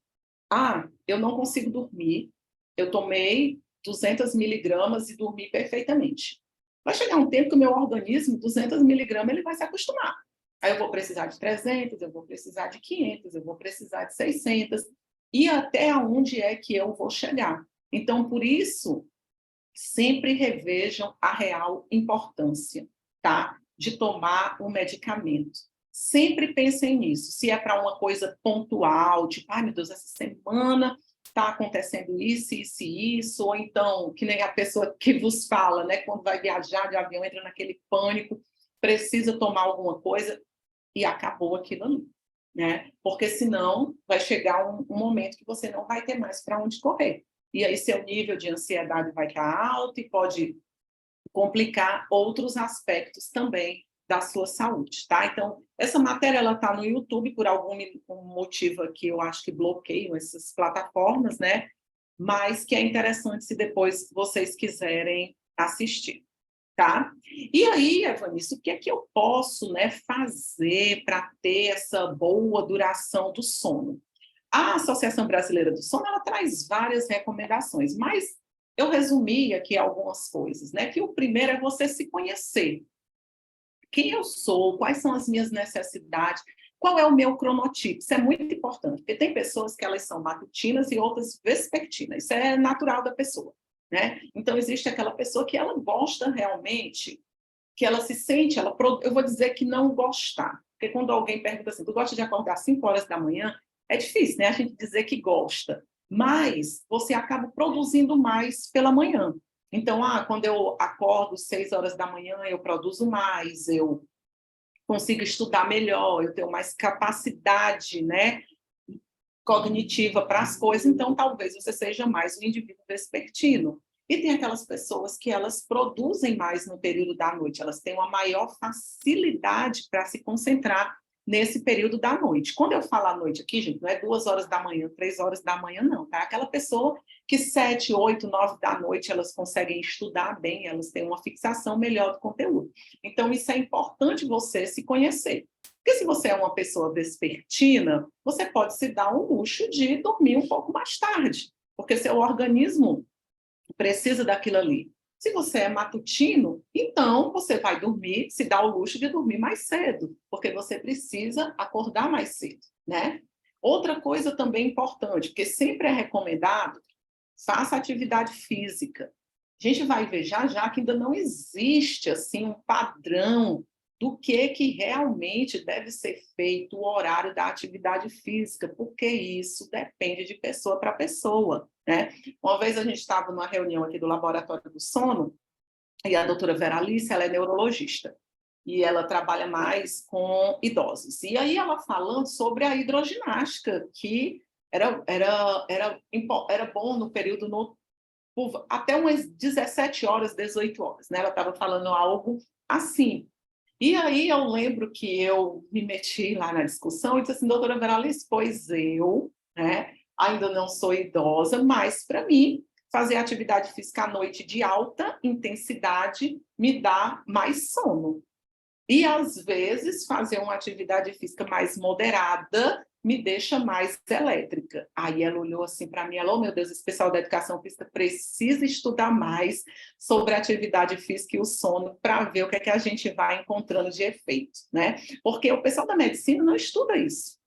Eu não consigo dormir, eu tomei 200 miligramas e dormi perfeitamente. Vai chegar um tempo que o meu organismo, 200 miligramas, ele vai se acostumar. Aí eu vou precisar de 300, eu vou precisar de 500, eu vou precisar de 600, e até onde é que eu vou chegar. Então, por isso, sempre revejam a real importância, tá? De tomar o medicamento. Sempre pensem nisso. Se é para uma coisa pontual, tipo, meu Deus, essa semana está acontecendo isso, isso e isso, ou então, que nem a pessoa que vos fala, né? Quando vai viajar de avião, entra naquele pânico, precisa tomar alguma coisa e acabou aquilo ali, né? Porque senão vai chegar um momento que você não vai ter mais para onde correr. E aí seu nível de ansiedade vai estar alto e pode complicar outros aspectos também da sua saúde, tá? Então, essa matéria, ela está no YouTube, por algum motivo aqui, eu acho que bloqueiam essas plataformas, né? Mas que é interessante se depois vocês quiserem assistir, tá? E aí, Evanice, o que é que eu posso, né, fazer para ter essa boa duração do sono? A Associação Brasileira do Sono, ela traz várias recomendações, mas eu resumi aqui algumas coisas, né? Que o primeiro é você se conhecer. Quem eu sou, quais são as minhas necessidades, qual é o meu cronotipo. Isso é muito importante, porque tem pessoas que elas são matutinas e outras vespertinas. Isso é natural da pessoa, né? Então, existe aquela pessoa que ela gosta realmente, que ela se sente, eu vou dizer que não gostar. Porque quando alguém pergunta assim, tu gosta de acordar às 5 horas da manhã? É difícil, né? A gente dizer que gosta. Mas você acaba produzindo mais pela manhã. Então, quando eu acordo 6 horas da manhã, eu produzo mais, eu consigo estudar melhor, eu tenho mais capacidade, né, cognitiva para as coisas, então talvez você seja mais um indivíduo vespertino. E tem aquelas pessoas que elas produzem mais no período da noite, elas têm uma maior facilidade para se concentrar nesse período da noite. Quando eu falo à noite aqui, gente, não é 2 horas da manhã, 3 horas da manhã, não, tá? Aquela pessoa que 7, 8, 9 da noite, elas conseguem estudar bem, elas têm uma fixação melhor do conteúdo. Então, isso é importante você se conhecer. Porque se você é uma pessoa vespertina, você pode se dar o luxo de dormir um pouco mais tarde, porque seu organismo precisa daquilo ali. Se você é matutino, então você vai dormir, se dá o luxo de dormir mais cedo, porque você precisa acordar mais cedo, né? Outra coisa também importante, porque sempre é recomendado, faça atividade física. A gente vai ver já que ainda não existe assim um padrão do que realmente deve ser feito o horário da atividade física, porque isso depende de pessoa para pessoa, né? Uma vez a gente estava numa reunião aqui do Laboratório do Sono, e a doutora Veralice, ela é neurologista, e ela trabalha mais com idosos. E aí ela falando sobre a hidroginástica, que era bom no período até umas 17 horas, 18 horas, né? Ela estava falando algo assim. E aí eu lembro que eu me meti lá na discussão e disse assim, doutora Veralice, pois eu, né, ainda não sou idosa, mas para mim, fazer atividade física à noite de alta intensidade me dá mais sono. E, às vezes, fazer uma atividade física mais moderada me deixa mais elétrica. Aí ela olhou assim para mim, ela, oh, meu Deus, esse pessoal da educação física precisa estudar mais sobre a atividade física e o sono para ver o que é que a gente vai encontrando de efeito, né? Porque o pessoal da medicina não estuda isso.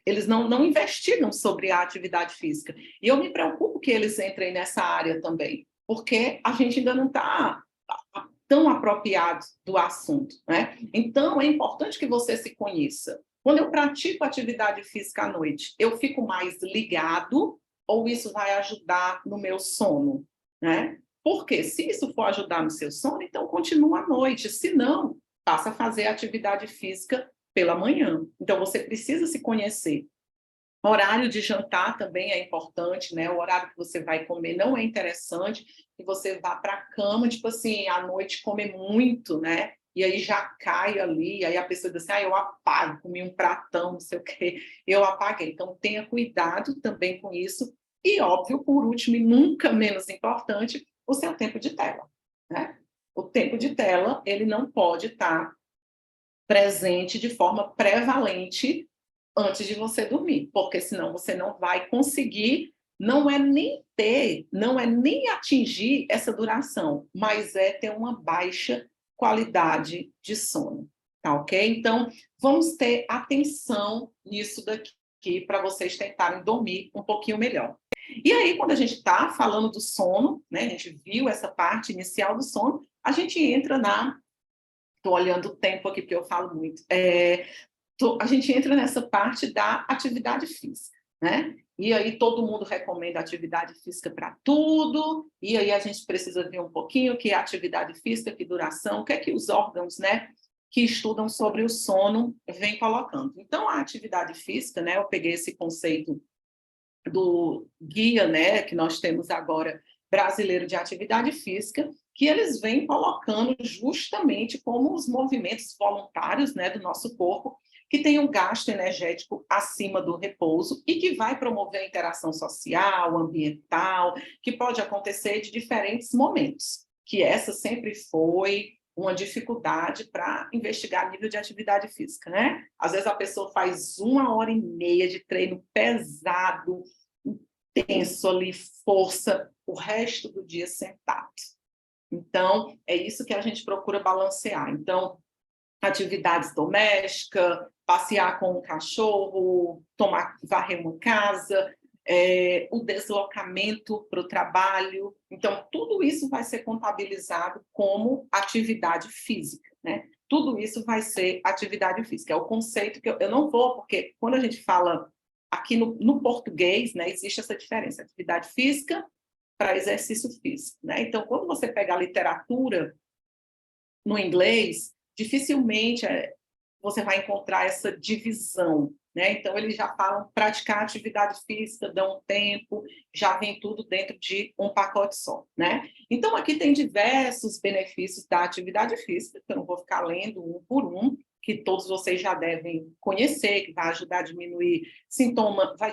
Eles não investiram sobre a atividade física. E eu me preocupo que eles entrem nessa área também, porque a gente ainda não está tão apropriado do assunto, né? Então, é importante que você se conheça. Quando eu pratico atividade física à noite, eu fico mais ligado ou isso vai ajudar no meu sono, né? Porque se isso for ajudar no seu sono, então continua à noite. Se não, passa a fazer atividade física pela manhã. Então, você precisa se conhecer. O horário de jantar também é importante, né? O horário que você vai comer não é interessante que você vá para a cama, tipo assim, à noite comer muito, né? E aí já cai ali, aí a pessoa diz assim, eu apago, comi um pratão, não sei o quê, eu apaguei. Então, tenha cuidado também com isso. E, óbvio, por último, e nunca menos importante, o seu tempo de tela, né? O tempo de tela, ele não pode estar presente de forma prevalente antes de você dormir, porque senão você não vai conseguir, não é nem atingir essa duração, mas é ter uma baixa qualidade de sono, tá ok? Então, vamos ter atenção nisso daqui para vocês tentarem dormir um pouquinho melhor. E aí, quando a gente está falando do sono, né, a gente viu essa parte inicial do sono, a gente entra estou olhando o tempo aqui, porque eu falo muito. A gente entra nessa parte da atividade física, né? E aí todo mundo recomenda atividade física para tudo, e aí a gente precisa ver um pouquinho que é atividade física, que duração, o que é que os órgãos, né, que estudam sobre o sono vêm colocando. Então, a atividade física, né, eu peguei esse conceito do guia, né, que nós temos agora, brasileiro de atividade física, que eles vêm colocando justamente como os movimentos voluntários, né, do nosso corpo, que tem um gasto energético acima do repouso e que vai promover a interação social, ambiental, que pode acontecer de diferentes momentos, que essa sempre foi uma dificuldade para investigar nível de atividade física, né? Às vezes a pessoa faz 1h30 de treino pesado, intenso ali, força, o resto do dia sentado. Então, é isso que a gente procura balancear. Então, atividades domésticas, passear com o cachorro, varrer uma casa, o deslocamento para o trabalho. Então, tudo isso vai ser contabilizado como atividade física, né? Tudo isso vai ser atividade física. É o conceito que eu não vou, porque quando a gente fala aqui no português, né, existe essa diferença, atividade física para exercício físico, né? Então, quando você pega a literatura no inglês, dificilmente você vai encontrar essa divisão, né? Então, eles já falam praticar atividade física, dão um tempo, já vem tudo dentro de um pacote só, né? Então, aqui tem diversos benefícios da atividade física, que eu não vou ficar lendo um por um, que todos vocês já devem conhecer, que vai ajudar a diminuir sintomas, vai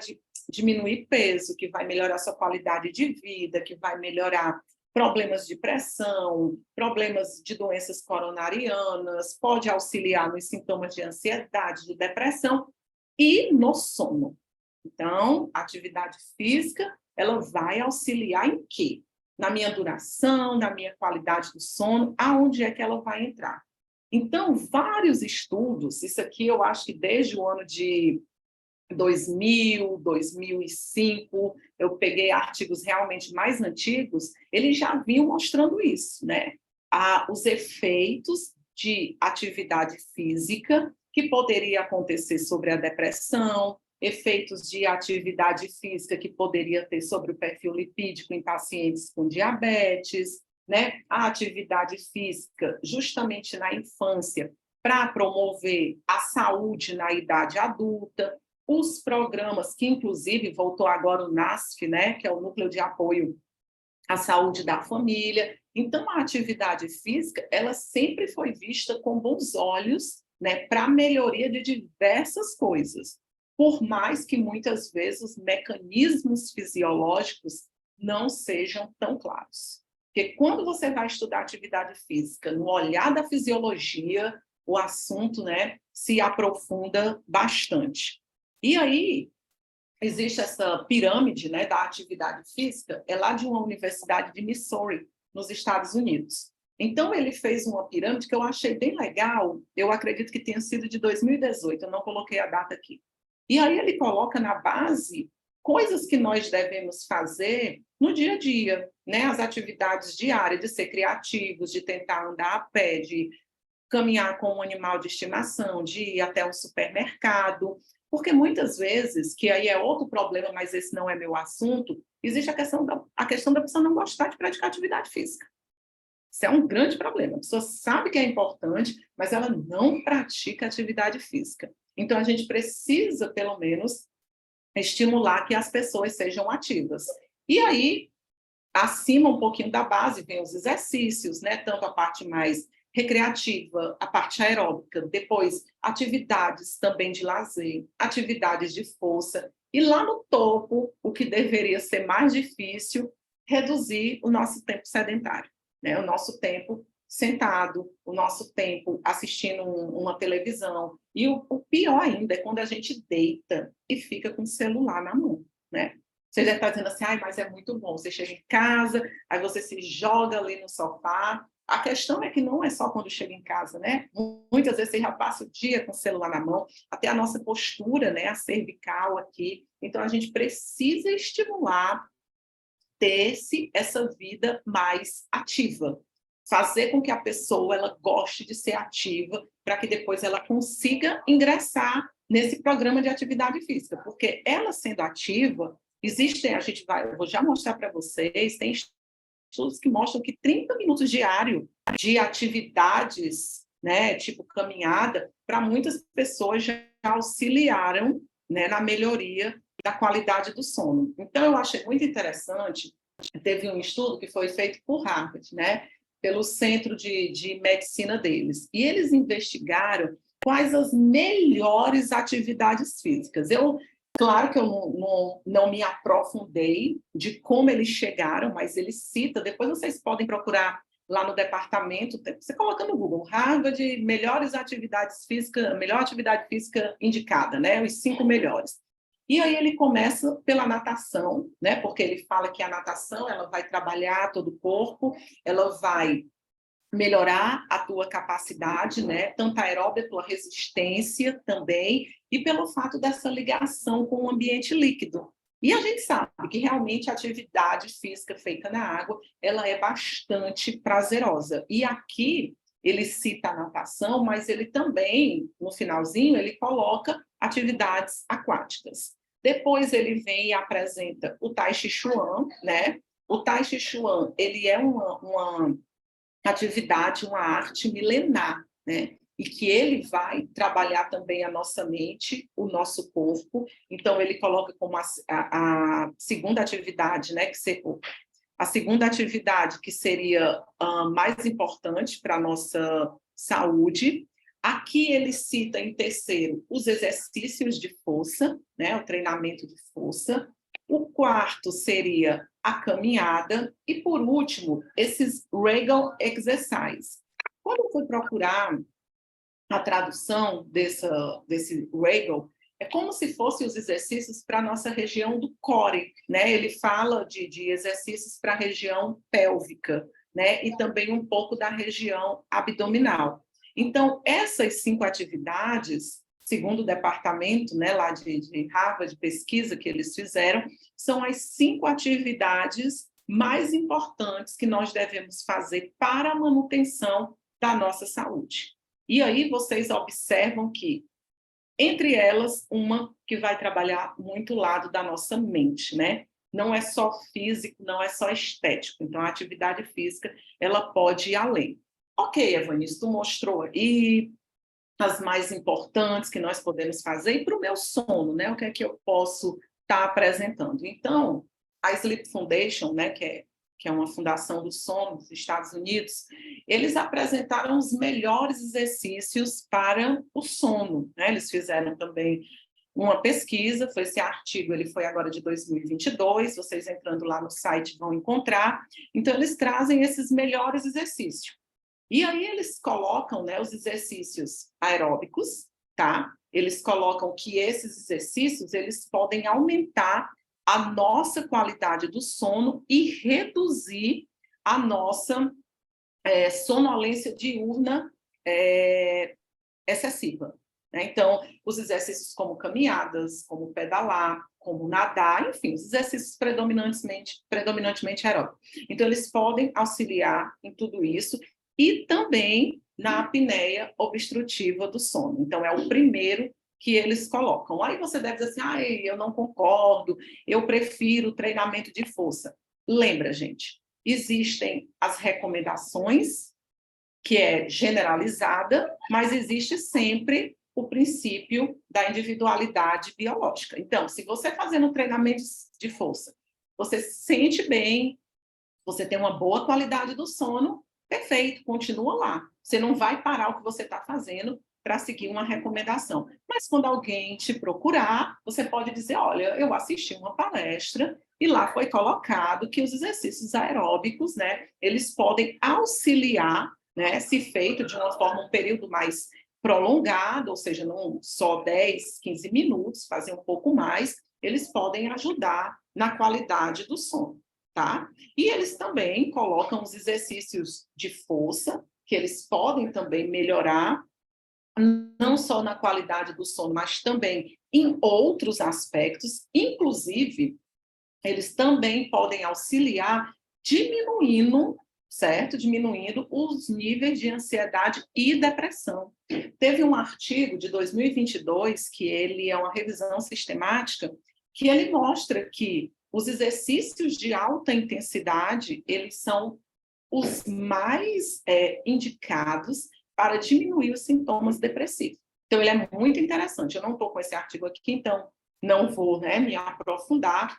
diminuir peso, que vai melhorar sua qualidade de vida, que vai melhorar problemas de pressão, problemas de doenças coronarianas, pode auxiliar nos sintomas de ansiedade, de depressão e no sono. Então, a atividade física, ela vai auxiliar em quê? Na minha duração, na minha qualidade do sono, aonde é que ela vai entrar? Então, vários estudos, isso aqui eu acho que desde o ano de 2000, 2005, eu peguei artigos realmente mais antigos, eles já vinham mostrando isso, né? Os efeitos de atividade física que poderia acontecer sobre a depressão, efeitos de atividade física que poderia ter sobre o perfil lipídico em pacientes com diabetes, né? A atividade física, justamente na infância, para promover a saúde na idade adulta, os programas que, inclusive, voltou agora o NASF, né, que é o Núcleo de Apoio à Saúde da Família. Então, a atividade física, ela sempre foi vista com bons olhos, né, para a melhoria de diversas coisas, por mais que, muitas vezes, os mecanismos fisiológicos não sejam tão claros. Porque quando você vai estudar atividade física, no olhar da fisiologia, o assunto, né, se aprofunda bastante. E aí, existe essa pirâmide, né, da atividade física, é lá de uma universidade de Missouri, nos Estados Unidos. Então, ele fez uma pirâmide que eu achei bem legal, eu acredito que tenha sido de 2018, eu não coloquei a data aqui. E aí ele coloca na base coisas que nós devemos fazer no dia a dia, né, as atividades diárias, de ser criativos, de tentar andar a pé, de caminhar com um animal de estimação, de ir até um supermercado, porque muitas vezes, que aí é outro problema, mas esse não é meu assunto, existe a questão da pessoa não gostar de praticar atividade física. Isso é um grande problema. A pessoa sabe que é importante, mas ela não pratica atividade física. Então, a gente precisa, pelo menos, estimular que as pessoas sejam ativas. E aí, acima um pouquinho da base, vem os exercícios, né? Tanto a parte mais recreativa, a parte aeróbica, depois atividades também de lazer, atividades de força, e lá no topo, o que deveria ser mais difícil, reduzir o nosso tempo sedentário, né? O nosso tempo sentado, o nosso tempo assistindo uma televisão, e o pior ainda é quando a gente deita e fica com o celular na mão, né? Você já está dizendo assim, mas é muito bom, você chega em casa, aí você se joga ali no sofá. A questão é que não é só quando chega em casa, né? Muitas vezes você já passa o dia com o celular na mão, até a nossa postura, né? A cervical aqui. Então, a gente precisa estimular ter-se essa vida mais ativa. Fazer com que a pessoa ela goste de ser ativa, para que depois ela consiga ingressar nesse programa de atividade física. Porque ela sendo ativa, eu vou já mostrar para vocês, tem estudos que mostram que 30 minutos diários de atividades, né, tipo caminhada, para muitas pessoas já auxiliaram, né, na melhoria da qualidade do sono. Então, eu achei muito interessante, teve um estudo que foi feito por Harvard, né, pelo centro de medicina deles. E eles investigaram quais as melhores atividades físicas. Claro que eu não me aprofundei de como eles chegaram, mas ele cita, depois vocês podem procurar lá no departamento, você coloca no Google, Harvard, melhor atividade física indicada, né? Os 5 melhores. E aí ele começa pela natação, né? Porque ele fala que a natação ela vai trabalhar todo o corpo, ela vai melhorar a tua capacidade, né? Tanto aeróbica, a tua resistência também, e pelo fato dessa ligação com o ambiente líquido. E a gente sabe que realmente a atividade física feita na água, ela é bastante prazerosa. E aqui ele cita a natação, mas ele também, no finalzinho, ele coloca atividades aquáticas. Depois ele vem e apresenta o Tai Chi Chuan, né? O Tai Chi Chuan, ele é uma atividade, uma arte milenar, né? E que ele vai trabalhar também a nossa mente, o nosso corpo. Então, ele coloca como a segunda atividade, né? A segunda atividade que seria mais importante para a nossa saúde. Aqui ele cita em terceiro os exercícios de força, né? O treinamento de força. O quarto seria a caminhada. E, por último, esses Regal Exercise. Quando eu fui procurar a tradução desse Regal, é como se fossem os exercícios para a nossa região do core, né? Ele fala de exercícios para a região pélvica, né? E também um pouco da região abdominal. Então, essas 5 atividades, segundo o departamento, né, lá de Harvard, de pesquisa que eles fizeram, são as 5 atividades mais importantes que nós devemos fazer para a manutenção da nossa saúde. E aí vocês observam que, entre elas, uma que vai trabalhar muito o lado da nossa mente, né? Não é só físico, não é só estético. Então, a atividade física, ela pode ir além. Ok, Evanice, tu mostrou aí as mais importantes que nós podemos fazer, e para o meu sono, né? O que é que eu posso estar apresentando? Então, a Sleep Foundation, né, que é uma fundação do sono dos Estados Unidos, eles apresentaram os melhores exercícios para o sono, né? Eles fizeram também uma pesquisa, esse artigo ele foi agora de 2022, vocês entrando lá no site vão encontrar. Então, eles trazem esses melhores exercícios. E aí eles colocam, né, os exercícios aeróbicos, tá? Eles colocam que esses exercícios eles podem aumentar a nossa qualidade do sono e reduzir a nossa sonolência diurna excessiva, né? Então, os exercícios como caminhadas, como pedalar, como nadar, enfim, os exercícios predominantemente aeróbicos. Então, eles podem auxiliar em tudo isso e também na apneia obstrutiva do sono. Então, é o primeiro que eles colocam. Aí você deve dizer assim, eu não concordo, eu prefiro treinamento de força. Lembra, gente, existem as recomendações, que é generalizada, mas existe sempre o princípio da individualidade biológica. Então, se você fazendo treinamento de força, você se sente bem, você tem uma boa qualidade do sono, perfeito, continua lá. Você não vai parar o que você está fazendo para seguir uma recomendação. Mas quando alguém te procurar, você pode dizer, olha, eu assisti uma palestra e lá foi colocado que os exercícios aeróbicos, né, eles podem auxiliar, né, se feito de uma forma, um período mais prolongado, ou seja, não só 10, 15 minutos, fazer um pouco mais, eles podem ajudar na qualidade do sono, tá? E eles também colocam os exercícios de força, que eles podem também melhorar, não só na qualidade do sono, mas também em outros aspectos, inclusive, eles também podem auxiliar diminuindo, certo? Diminuindo os níveis de ansiedade e depressão. Teve um artigo de 2022, que ele é uma revisão sistemática, que ele mostra que os exercícios de alta intensidade, eles são os mais indicados para diminuir os sintomas depressivos. Então, ele é muito interessante. Eu não estou com esse artigo aqui, então não vou, né, me aprofundar,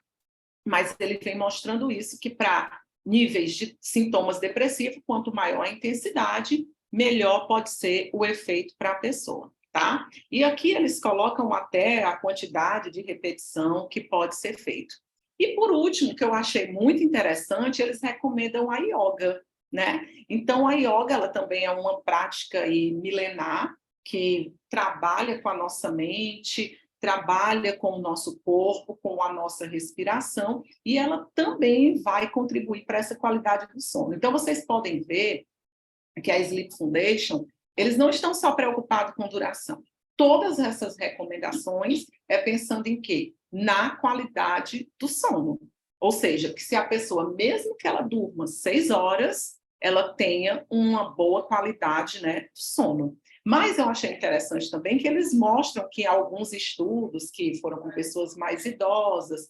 mas ele vem mostrando isso, que para níveis de sintomas depressivos, quanto maior a intensidade, melhor pode ser o efeito para a pessoa, tá? E aqui eles colocam até a quantidade de repetição que pode ser feito. E por último, que eu achei muito interessante, eles recomendam a yoga, né? Então, a yoga, ela também é uma prática aí milenar, que trabalha com a nossa mente, trabalha com o nosso corpo, com a nossa respiração, e ela também vai contribuir para essa qualidade do sono. Então, vocês podem ver que a Sleep Foundation, eles não estão só preocupados com duração. Todas essas recomendações é pensando em quê? Na qualidade do sono. Ou seja, que se a pessoa, mesmo que ela durma 6 horas, ela tenha uma boa qualidade, né, do sono. Mas eu achei interessante também que eles mostram que alguns estudos que foram com pessoas mais idosas,